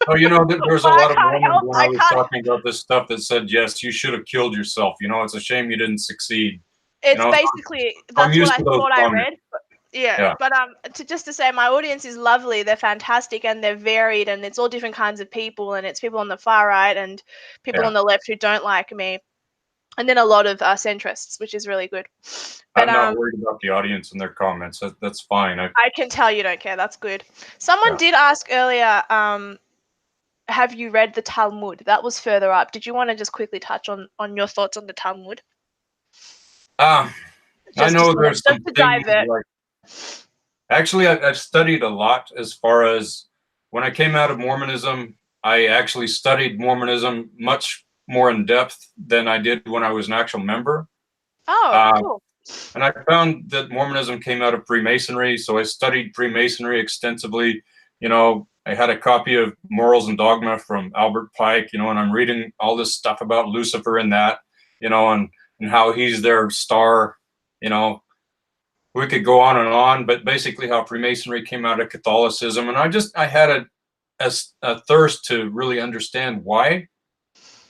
Oh, you know, there's a But I lot of can't Mormons help. when I I was can't. talking about this stuff that said, yes, you should have killed yourself. You know, it's a shame you didn't succeed. You It's know, so basically I'm that's what used I to those thought I comments. read. Yeah, Yeah. but just to say, my audience is lovely. They're fantastic and they're varied, and it's all different kinds of people. And it's people on the far right and people Yeah. on the left who don't like me, and then a lot of centrists, which is really good. But I'm not worried about the audience and their comments. That's fine. I can tell you don't care. That's good. Someone Yeah. did ask earlier, have you read the Talmud? That was further up. Did you want to just quickly touch on your thoughts on the Talmud? Ah, I Just to know sort of there's just some to things divert. like actually I've studied a lot as far as when I came out of Mormonism. I actually studied Mormonism much more in depth than I did when I was an actual member. Oh, cool. And I found that Mormonism came out of Freemasonry, so I studied Freemasonry extensively. I had a copy of Morals and Dogma from Albert Pike, and I'm reading all this stuff about Lucifer and that, and how he's their star. We could go on, but basically how Freemasonry came out of Catholicism. And I had a thirst to really understand why,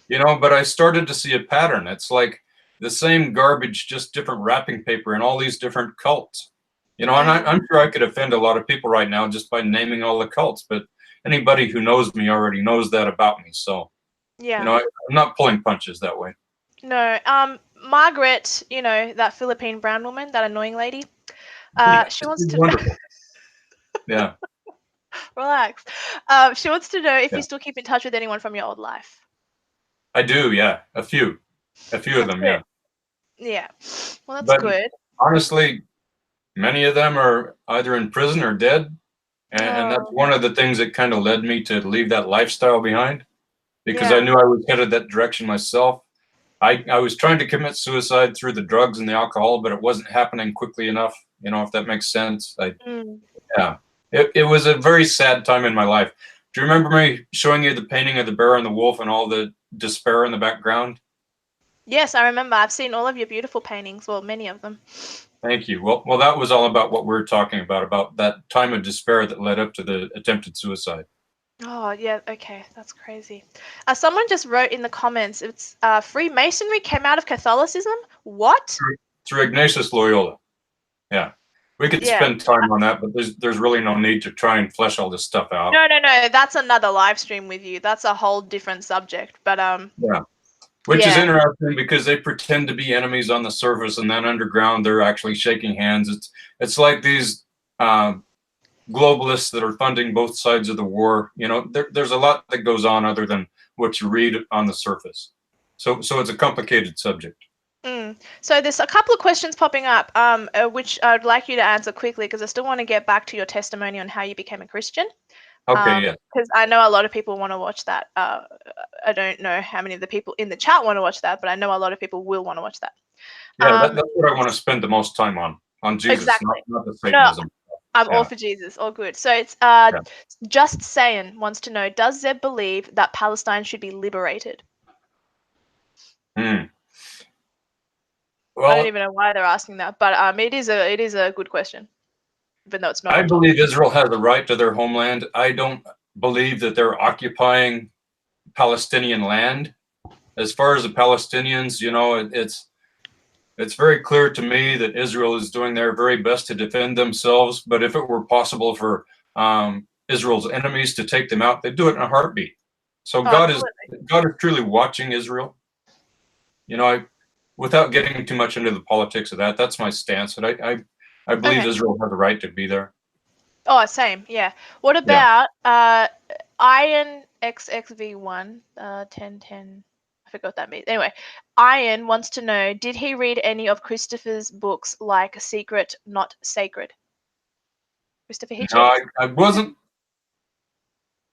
but I started to see a pattern. It's like the same garbage, just different wrapping paper in all these different cults. And I'm sure I could offend a lot of people right now just by naming all the cults, but anybody who knows me already knows that about me. So, Yeah. I'm not pulling punches that way. No. Margaret, that Philippine brown woman, that annoying lady. Yeah, She wants to wonderful. Yeah. relax. She wants to know if Yeah. you still keep in touch with anyone from your old life. I do, yeah. A few of them, good. yeah. Yeah. Well, that's But good. honestly, many of them are either in prison or dead. And that's one of the things that kind of led me to leave that lifestyle behind, because I knew I was headed that direction myself. I was trying to commit suicide through the drugs and the alcohol, but it wasn't happening quickly enough, if that makes sense. Yeah. It was a very sad time in my life. Do you remember me showing you the painting of the bear and the wolf and all the despair in the background? Yes, I remember. I've seen all of your beautiful paintings. Well, many of them. Thank you. Well, that was all about what we're talking about that time of despair that led up to the attempted suicide. Oh, yeah. Okay. That's crazy. Someone just wrote in the comments, it's Freemasonry came out of Catholicism. What? Through Ignatius Loyola. Yeah. We could spend time on that, but there's really no need to try and flesh all this stuff out. No. That's another live stream with you. That's a whole different subject. But yeah. Which is interesting because they pretend to be enemies on the surface, and then underground they're actually shaking hands. It's like these globalists that are funding both sides of the war. There's a lot that goes on other than what you read on the surface. So it's a complicated subject. So there's a couple of questions popping up, which I'd like you to answer quickly because I still want to get back to your testimony on how you became a Christian. Okay, yeah. Because I know a lot of people want to watch that. I don't know how many of the people in the chat want to watch that, but I know a lot of people will want to watch that. Yeah, that's what I want to spend the most time on Jesus, exactly. not the Satanism. No, I'm all for Jesus. All good. So it's Just Saying wants to know, does Zeb believe that Palestine should be liberated? Well, I don't even know why they're asking that, but it is a good question, even though it's not. I believe Israel has the right to their homeland. I don't believe that they're occupying Palestinian land. As far as the Palestinians, it's very clear to me that Israel is doing their very best to defend themselves. But if it were possible for Israel's enemies to take them out, they'd do it in a heartbeat. So God is truly watching Israel. Without getting too much into the politics of that, that's my stance. But I believe Israel has the right to be there. Oh, same, yeah. What about Iron XXV1 1010? I forgot what that means. Anyway, Iron wants to know: did he read any of Christopher's books, like Secret, Not Sacred? Christopher Hitchens. No, I wasn't.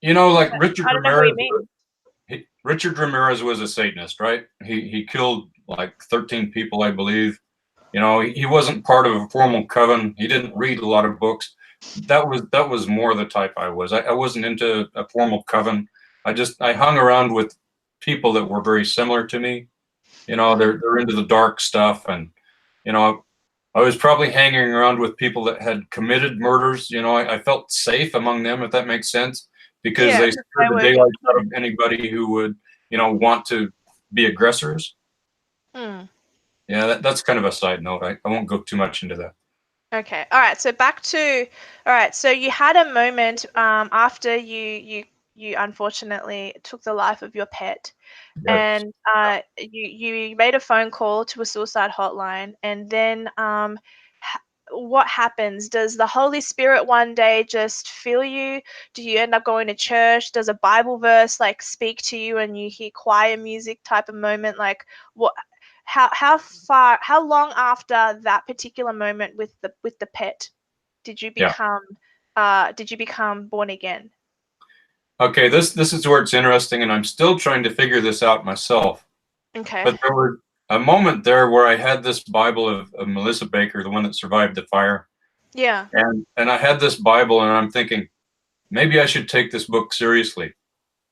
Like Richard Ramirez. Richard Ramirez was a Satanist, right? He killed like 13 people, I believe. He wasn't part of a formal coven. He didn't read a lot of books. That was more the type I was. I wasn't into a formal coven. I hung around with people that were very similar to me. They're into the dark stuff, and I was probably hanging around with people that had committed murders. I felt safe among them, if that makes sense, because they scared the daylight out of anybody who would, want to be aggressors. Yeah, that's kind of a side note. I won't go too much into that. Okay. All right. So you had a moment after you unfortunately took the life of your pet, and you made a phone call to a suicide hotline, and then what happens? Does the Holy Spirit one day just fill you? Do you end up going to church? Does a Bible verse like speak to you and you hear choir music type of moment? Like what? How long after that particular moment with the pet did you become born again? Okay, this is where it's interesting, and I'm still trying to figure this out myself. Okay. But there were a moment there where I had this Bible of Melissa Baker, the one that survived the fire. Yeah. And I had this Bible, and I'm thinking, maybe I should take this book seriously.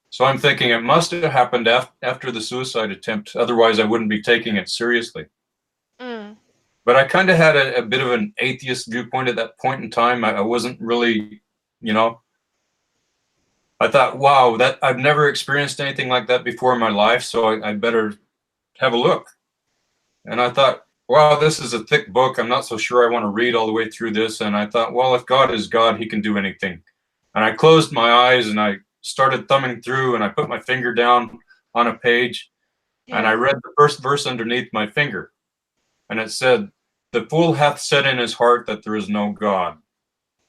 So I'm thinking it must have happened after the suicide attempt. Otherwise, I wouldn't be taking it seriously. Mm. But I kind of had a bit of an atheist viewpoint at that point in time. I wasn't really, I thought, wow, that I've never experienced anything like that before in my life, so I better have a look. And I thought, wow, this is a thick book. I'm not so sure I want to read all the way through this. And I thought, well, if God is God, he can do anything. And I closed my eyes and I started thumbing through, and I put my finger down on a page, and I read the first verse underneath my finger. And it said, "The fool hath said in his heart that there is no God."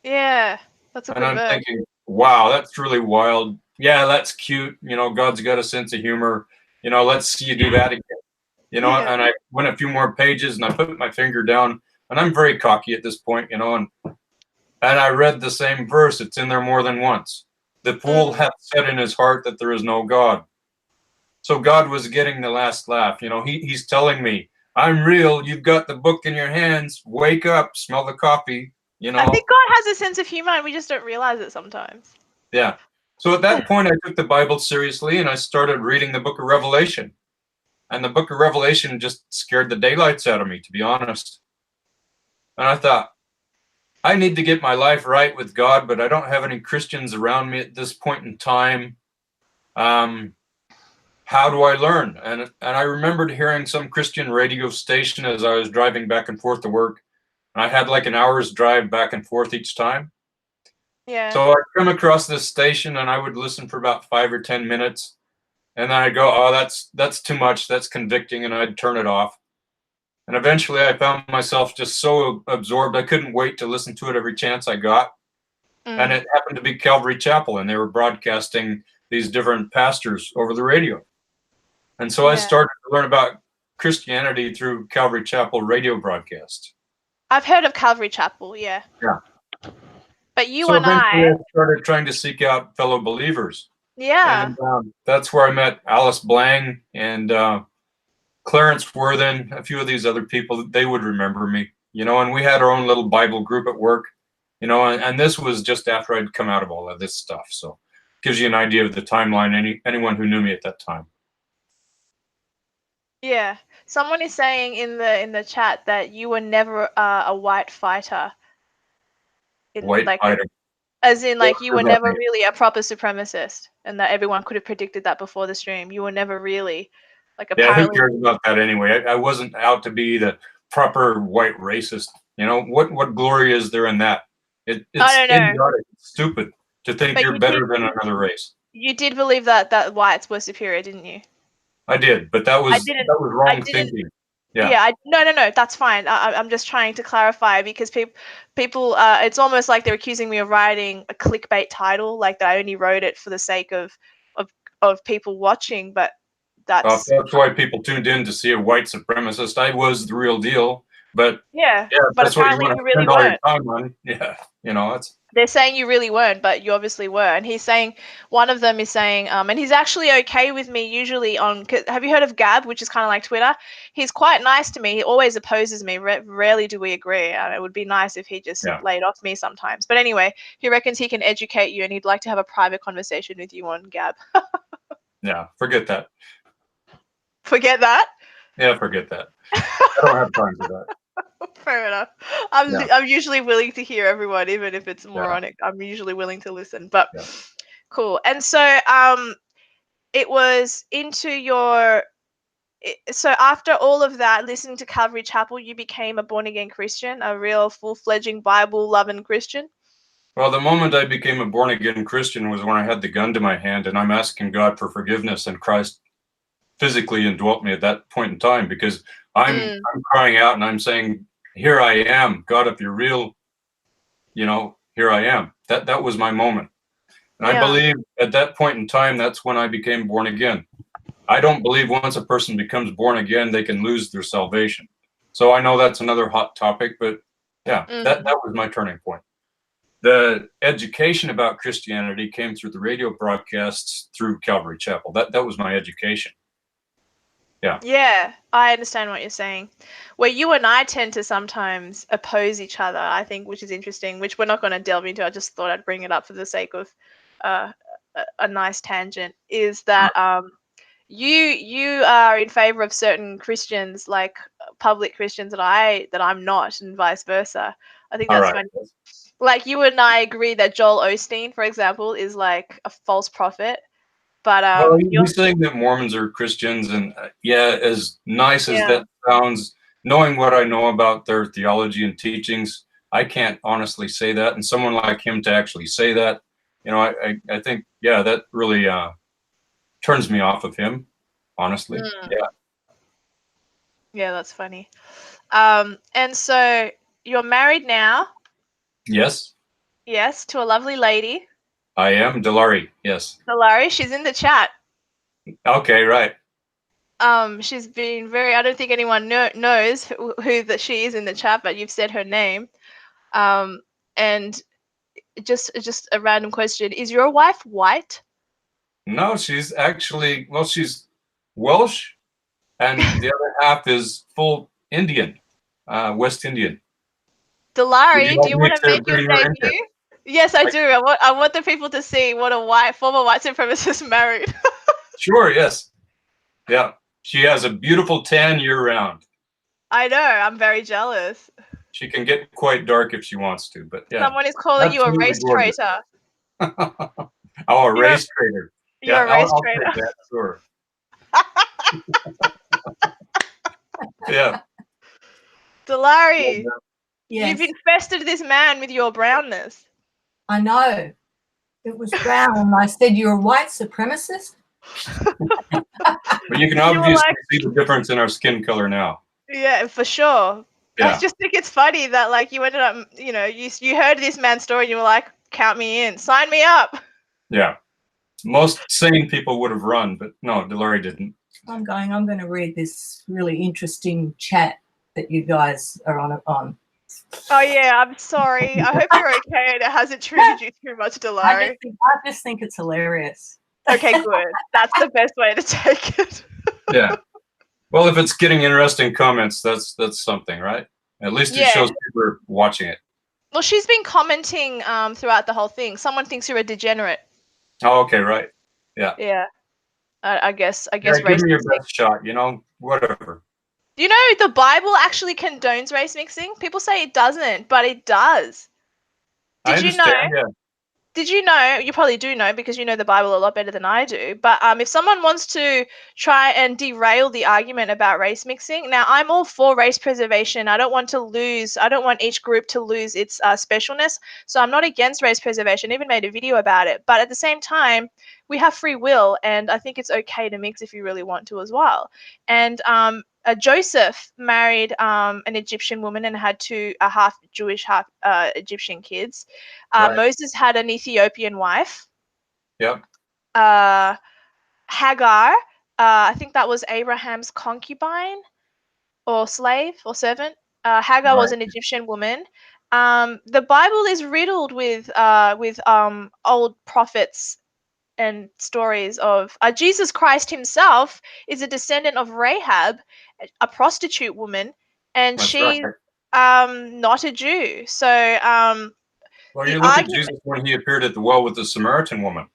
Yeah, that's a And good I'm verse. thinking, wow, that's really wild. Yeah, that's cute. God's got a sense of humor. Let's see you do that again. Yeah. And I went a few more pages and I put my finger down, and I'm very cocky at this point, and I read the same verse. It's in there more than once. The fool hath said in his heart that there is no God. So God was getting the last laugh. He's telling me, I'm real. You've got the book in your hands. Wake up, smell the coffee. I think God has a sense of humor and we just don't realize it sometimes. Yeah. So at that point, I took the Bible seriously and I started reading the book of Revelation. And the book of Revelation just scared the daylights out of me, to be honest. And I thought, I need to get my life right with God, but I don't have any Christians around me at this point in time. How do I learn? And I remembered hearing some Christian radio station as I was driving back and forth to work. And I had like an hour's drive back and forth each time. Yeah. So I'd come across this station and I would listen for about 5 or 10 minutes. And then I'd go, oh, that's too much. That's convicting. And I'd turn it off. And eventually I found myself just so absorbed, I couldn't wait to listen to it every chance I got. And it happened to be Calvary Chapel, and they were broadcasting these different pastors over the radio. And so I started to learn about Christianity through Calvary Chapel radio broadcasts. I've heard of Calvary Chapel, yeah. Yeah. But you so and eventually I started trying to seek out fellow believers. Yeah. And that's where I met Alice Blang and Clarence Worthen, a few of these other people. They would remember me, and we had our own little Bible group at work, and this was just after I'd come out of all of this stuff. So it gives you an idea of the timeline, anyone who knew me at that time. Yeah. Someone is saying in the chat that you were never a white fighter. White fighter. As in, like, you were never really a proper supremacist, and that everyone could have predicted that before the stream. You were never really, like, apparently. Yeah, who cares about that anyway? I wasn't out to be the proper white racist. What glory is there in that? It's idiotic. It's stupid to think you're better than another race. You did believe that whites were superior, didn't you? I did, but that was wrong thinking. Yeah. No, that's fine. I'm just trying to clarify because people, it's almost like they're accusing me of writing a clickbait title, like that I only wrote it for the sake of people watching, but that's why people tuned in to see a white supremacist. I was the real deal, but but that's what you apparently want you to really spend all your weren't. time on. Yeah, it's. They're saying you really weren't, but you obviously were. And he's saying, one of them is saying, and he's actually okay with me usually on, have you heard of Gab, which is kind of like Twitter? He's quite nice to me. He always opposes me. Rarely do we agree. And it would be nice if he just laid off me sometimes. But anyway, he reckons he can educate you and he'd like to have a private conversation with you on Gab. Yeah, forget that. Forget that? Yeah, forget that. I don't have time for that. Fair enough. I'm usually willing to hear everyone, even if it's moronic. I'm usually willing to listen. But cool. And so it was into your. So after all of that, listening to Calvary Chapel, you became a born again Christian, a real full-fledging Bible loving Christian. Well, the moment I became a born again Christian was when I had the gun to my hand, and I'm asking God for forgiveness, and Christ physically indwelt me at that point in time because I'm crying out and I'm saying, here I am, God, if you're real, here I am. That was my moment. And I believe at that point in time, that's when I became born again. I don't believe once a person becomes born again, they can lose their salvation. So I know that's another hot topic, but that was my turning point. The education about Christianity came through the radio broadcasts through Calvary Chapel. That was my education. Yeah, I understand what you're saying. Where you and I tend to sometimes oppose each other, I think, which is interesting, which we're not going to delve into. I just thought I'd bring it up for the sake of uh, a nice tangent. Is that you are in favor of certain Christians, like public Christians, that I'm not, and vice versa. I think All that's right. funny. Like you and I agree that Joel Osteen, for example, is like a false prophet. But Well, you're he's saying that Mormons are Christians, and yeah, as nice as yeah. that sounds, knowing what I know about their theology and teachings, I can't honestly say that. And someone like him to actually say that, I think, yeah, that really turns me off of him, honestly. Mm. Yeah. Yeah, that's funny. And so you're married now, Yes, yes, to a lovely lady, I am Delari. Yes. Hilary. She's in the chat. Okay, right. She's been very. I don't think anyone knows who that she is in the chat, but you've said her name. And just a random question: is your wife white? No, she's actually, well, she's Welsh, and the other half is full Indian, West Indian. Would you Delari, do like you me want to to make your bring her in here? debut? Yes, I do. I want the people to see what a former white supremacist married. Sure, yes. Yeah. She has a beautiful tan year round. I know. I'm very jealous. She can get quite dark if she wants to, but yeah, Someone is calling you a absolutely race gorgeous. traitor. Oh, a You know, race trader. you're Yeah, a I'll, race I'll take traitor. that, sure. Yeah. Delari, you've Yes, infested this man with your brownness. I know. It was brown, and I said, "You're a white supremacist?" But you can You were obviously like, see the difference in our skin color now. yeah, for sure. I Yeah. just think it's funny that like you ended up, you heard this man's story and you were like, count me in, sign me up. Yeah. Most sane people would have run, but no, Delary didn't. I'm going to read this really interesting chat that you guys are on. Oh yeah, I'm sorry. I hope you're okay and it hasn't triggered you too much, Delari. I just think it's hilarious. Okay, good. That's the best way to take it. Yeah. Well, if it's getting interesting comments, that's something, right? At least it Yeah. shows people are watching it. Well, she's been commenting throughout the whole thing. Someone thinks you're a degenerate. Oh, okay, right. Yeah. Yeah. I guess Yeah, give race me your mixing. best shot, whatever. You know, the Bible actually condones race mixing. People say it doesn't, but it does. I Did you know? understand, yeah. Did you know? You probably do know because you know the Bible a lot better than I do. But if someone wants to try and derail the argument about race mixing, now I'm all for race preservation. I don't want each group to lose its specialness. So I'm not against race preservation. I even made a video about it. But at the same time, we have free will, and I think it's okay to mix if you really want to as well. And Joseph married an Egyptian woman and had two half Jewish, half Egyptian kids. Right. Moses had an Ethiopian wife. Yep. Hagar, I think that was Abraham's concubine or slave or servant. Hagar was Right. an Egyptian woman. The Bible is riddled with old prophets and stories of Jesus Christ himself is a descendant of Rahab, a prostitute woman, and That's right. she's not a Jew. So Well, the you look at argument. Jesus when he appeared at the well with the Samaritan woman.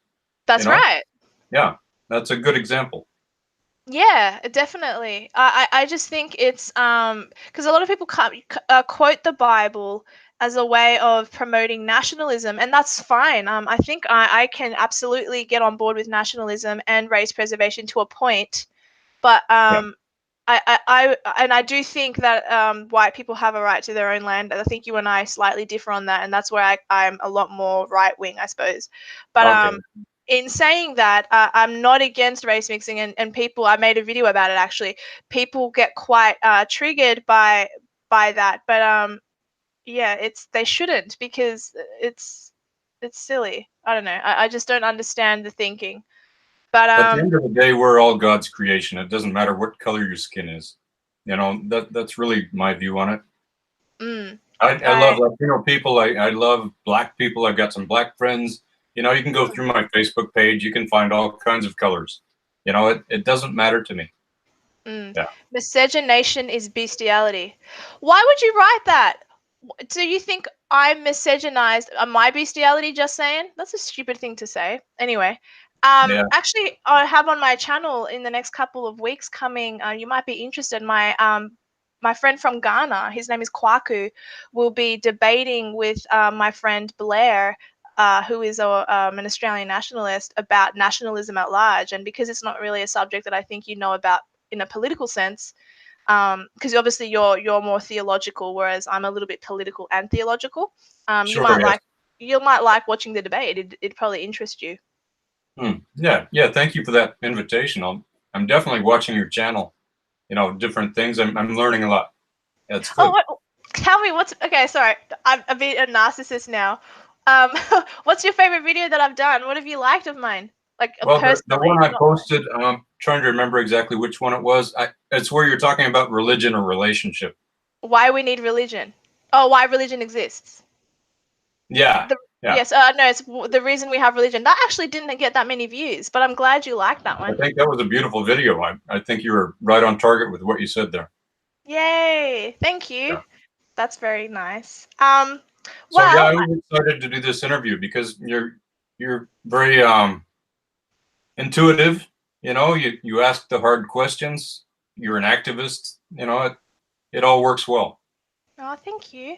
That's right. Yeah, that's a good example. Yeah, definitely. I just think it's because a lot of people quote the Bible as a way of promoting nationalism, and that's fine. I think I can absolutely get on board with nationalism and race preservation to a point, but I do think that white people have a right to their own land. I think you and I slightly differ on that, and that's where I'm a lot more right wing, I suppose. But Okay. in saying that, I'm not against race mixing, and people. I made a video about it actually. People get quite triggered by that, but yeah, they shouldn't because it's silly. I don't know. I just don't understand the thinking. But At the end of the day, we're all God's creation. It doesn't matter what color your skin is. That's really my view on it. I love Latino people. I love black people. I've got some black friends. You can go through my Facebook page. You can find all kinds of colors. It doesn't matter to me. Mm. Yeah. Miscegenation is bestiality. Why would you write that? Do you think I'm miscegenized? Am I bestiality? Just saying. That's a stupid thing to say. Anyway, Yeah. actually, I have on my channel in the next couple of weeks coming. You might be interested. My friend from Ghana, his name is Kwaku, will be debating with my friend Blair, who is an Australian nationalist, about nationalism at large. And because it's not really a subject that I think you know about in a political sense, because obviously you're more theological, whereas I'm a little bit political and theological. Sure, yes. You might like watching the debate. It'd probably interest you. Yeah. Thank you for that invitation. I'm definitely watching your channel. You know, different things. I'm learning a lot. That's good. Tell me what's okay. Sorry, I'm a bit a narcissist now. What's your favorite video that I've done? What have you liked of mine? Like Well, the personally, one I not- posted, I'm trying to remember exactly which one it was. It's where you're talking about religion or relationship. why we need religion. Oh, why religion exists. Yeah. Yes, no, it's the reason we have religion. That actually didn't get that many views, but I'm glad you liked that I one. think that was a beautiful video. I think you were right on target with what you said there. Yay! Thank you. Yeah. That's very nice. So yeah, Well, I was excited to do this interview because you're very intuitive. You know, you ask the hard questions. You're an activist. You know, it all works well. oh, thank you.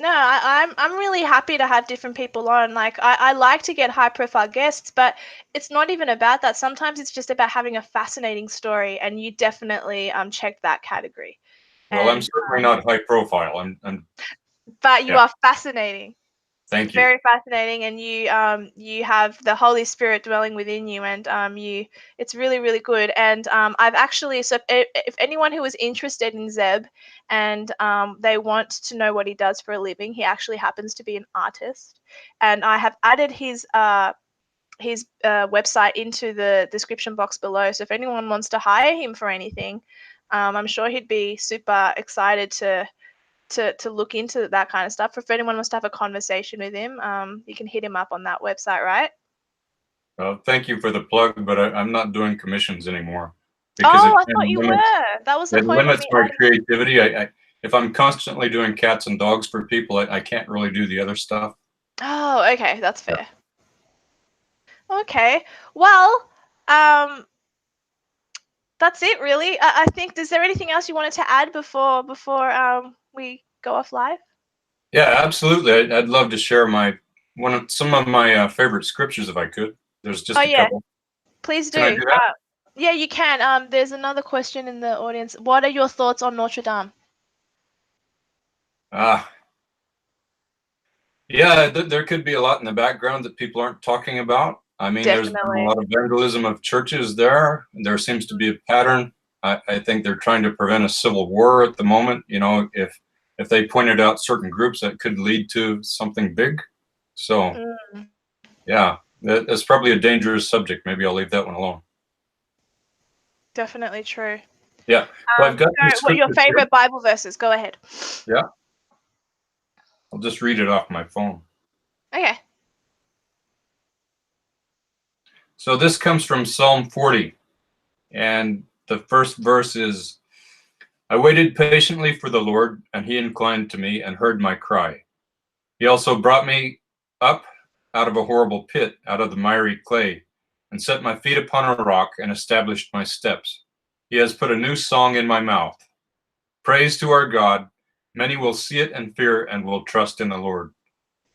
No, I'm really happy to have different people on. Like I like to get high profile guests, but it's not even about that. Sometimes it's just about having a fascinating story, and you definitely check that category. Well, I'm And certainly not high profile. I'm but you yeah. are fascinating. Thank you. Very fascinating, and you have the Holy Spirit dwelling within you, and it's really good. And I've actually, so if anyone who is interested in Zeb and they want to know what he does for a living, he actually happens to be an artist, and I have added his website into the description box below. So if anyone wants to hire him for anything, I'm sure he'd be super excited to look into that kind of stuff. If anyone wants to have a conversation with him, you can hit him up on that website, right? Well, thank you for the plug, but I'm not doing commissions anymore because Oh, it I kind thought of you limits, were. That was the it point of limits me my adding. creativity. If I'm constantly doing cats and dogs for people, I can't really do the other stuff. Oh, okay, that's fair. Okay, well, that's it really. I think. Is there anything else you wanted to add before we go off live? Yeah, absolutely. I'd love to share some of my favorite scriptures if I could. There's Oh just a yeah, couple. please Can I do. do that? Yeah, you can. There's another question in the audience. What are your thoughts on Notre Dame? Yeah, there could be a lot in the background that people aren't talking about. I mean, there's been a Definitely. lot of vandalism of churches there. There seems to be a pattern. I think they're trying to prevent a civil war at the moment. You know, if they pointed out certain groups, that could lead to something big. So, yeah, that's probably a dangerous subject. Maybe I'll leave that one alone. Definitely true. Yeah, well, I've got these What your scriptures here. favorite Bible verses? Go ahead. Yeah, I'll just read it off my phone. Okay. So this comes from Psalm 40, and the first verse is, I waited patiently for the Lord, and he inclined to me and heard my cry. He also brought me up out of a horrible pit, out of the miry clay, and set my feet upon a rock and established my steps. He has put a new song in my mouth. Praise to our God. Many will see it and fear and will trust in the Lord.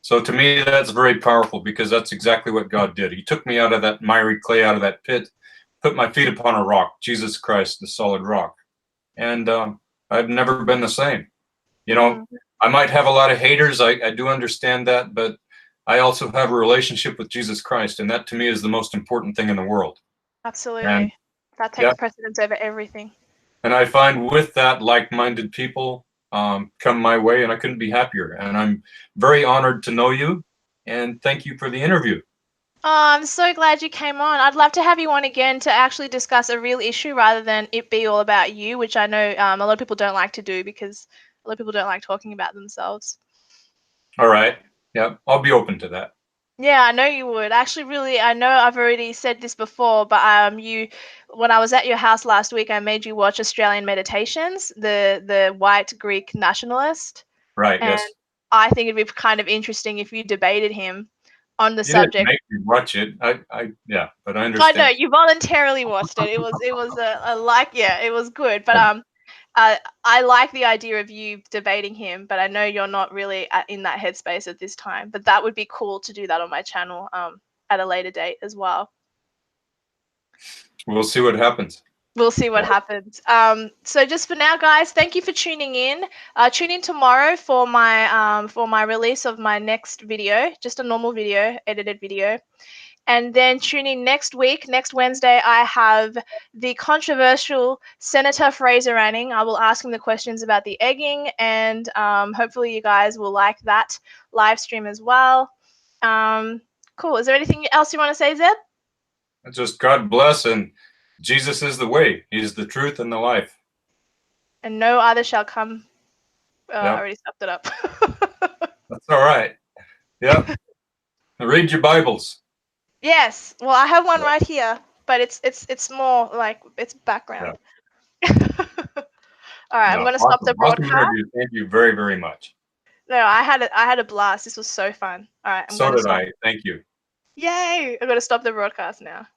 So to me, that's very powerful because that's exactly what God did. He took me out of that miry clay, out of that pit, put my feet upon a rock, Jesus Christ, the solid rock. And I've never been the same. You know, I might have a lot of haters. I do understand that, but I also have a relationship with Jesus Christ, and that to me is the most important thing in the world. Absolutely. And That takes precedence over everything. And I find with that, like-minded people come my way, and I couldn't be happier. And I'm very honored to know you, and thank you for the interview. Oh, I'm so glad you came on. I'd love to have you on again to actually discuss a real issue rather than it be all about you, which I know a lot of people don't like to do because a lot of people don't like talking about themselves. All right. Yeah, I'll be open to that. Yeah, I know you would. Actually, really, I know I've already said this before, but when I was at your house last week, I made you watch Australian Meditations, the white Greek nationalist, Right. and Yes. I think it'd be kind of interesting if you debated him on the You didn't subject. make me watch it. Yeah, but I I know understand. you voluntarily watched it. It was a like, yeah, it was good, but I like the idea of you debating him, but I know you're not really in that headspace at this time. But that would be cool to do that on my channel at a later date as well. We'll see what happens. We'll see what happens. So just for now, guys, thank you for tuning in. Tune in tomorrow for my release of my next video, just a normal video, edited video. And then tune in next week, next Wednesday, I have the controversial Senator Fraser Anning. I will ask him the questions about the egging, and hopefully you guys will like that live stream as well. Cool. Is there anything else you want to say, Zeb? Just God bless, and Jesus is the way. He is the truth and the life. And no other shall come. I Yep. already stuffed it up. That's all right. Yep. Read your Bibles. Yes. Well, I have one right here, but it's more like it's background. All right, I'm No, gonna stop the awesome broadcast. interview. Thank you very, very much. No, I had a blast. This was so fun. All right, I'm So gonna did stop. I. Thank you. Yay! I'm gonna stop the broadcast now.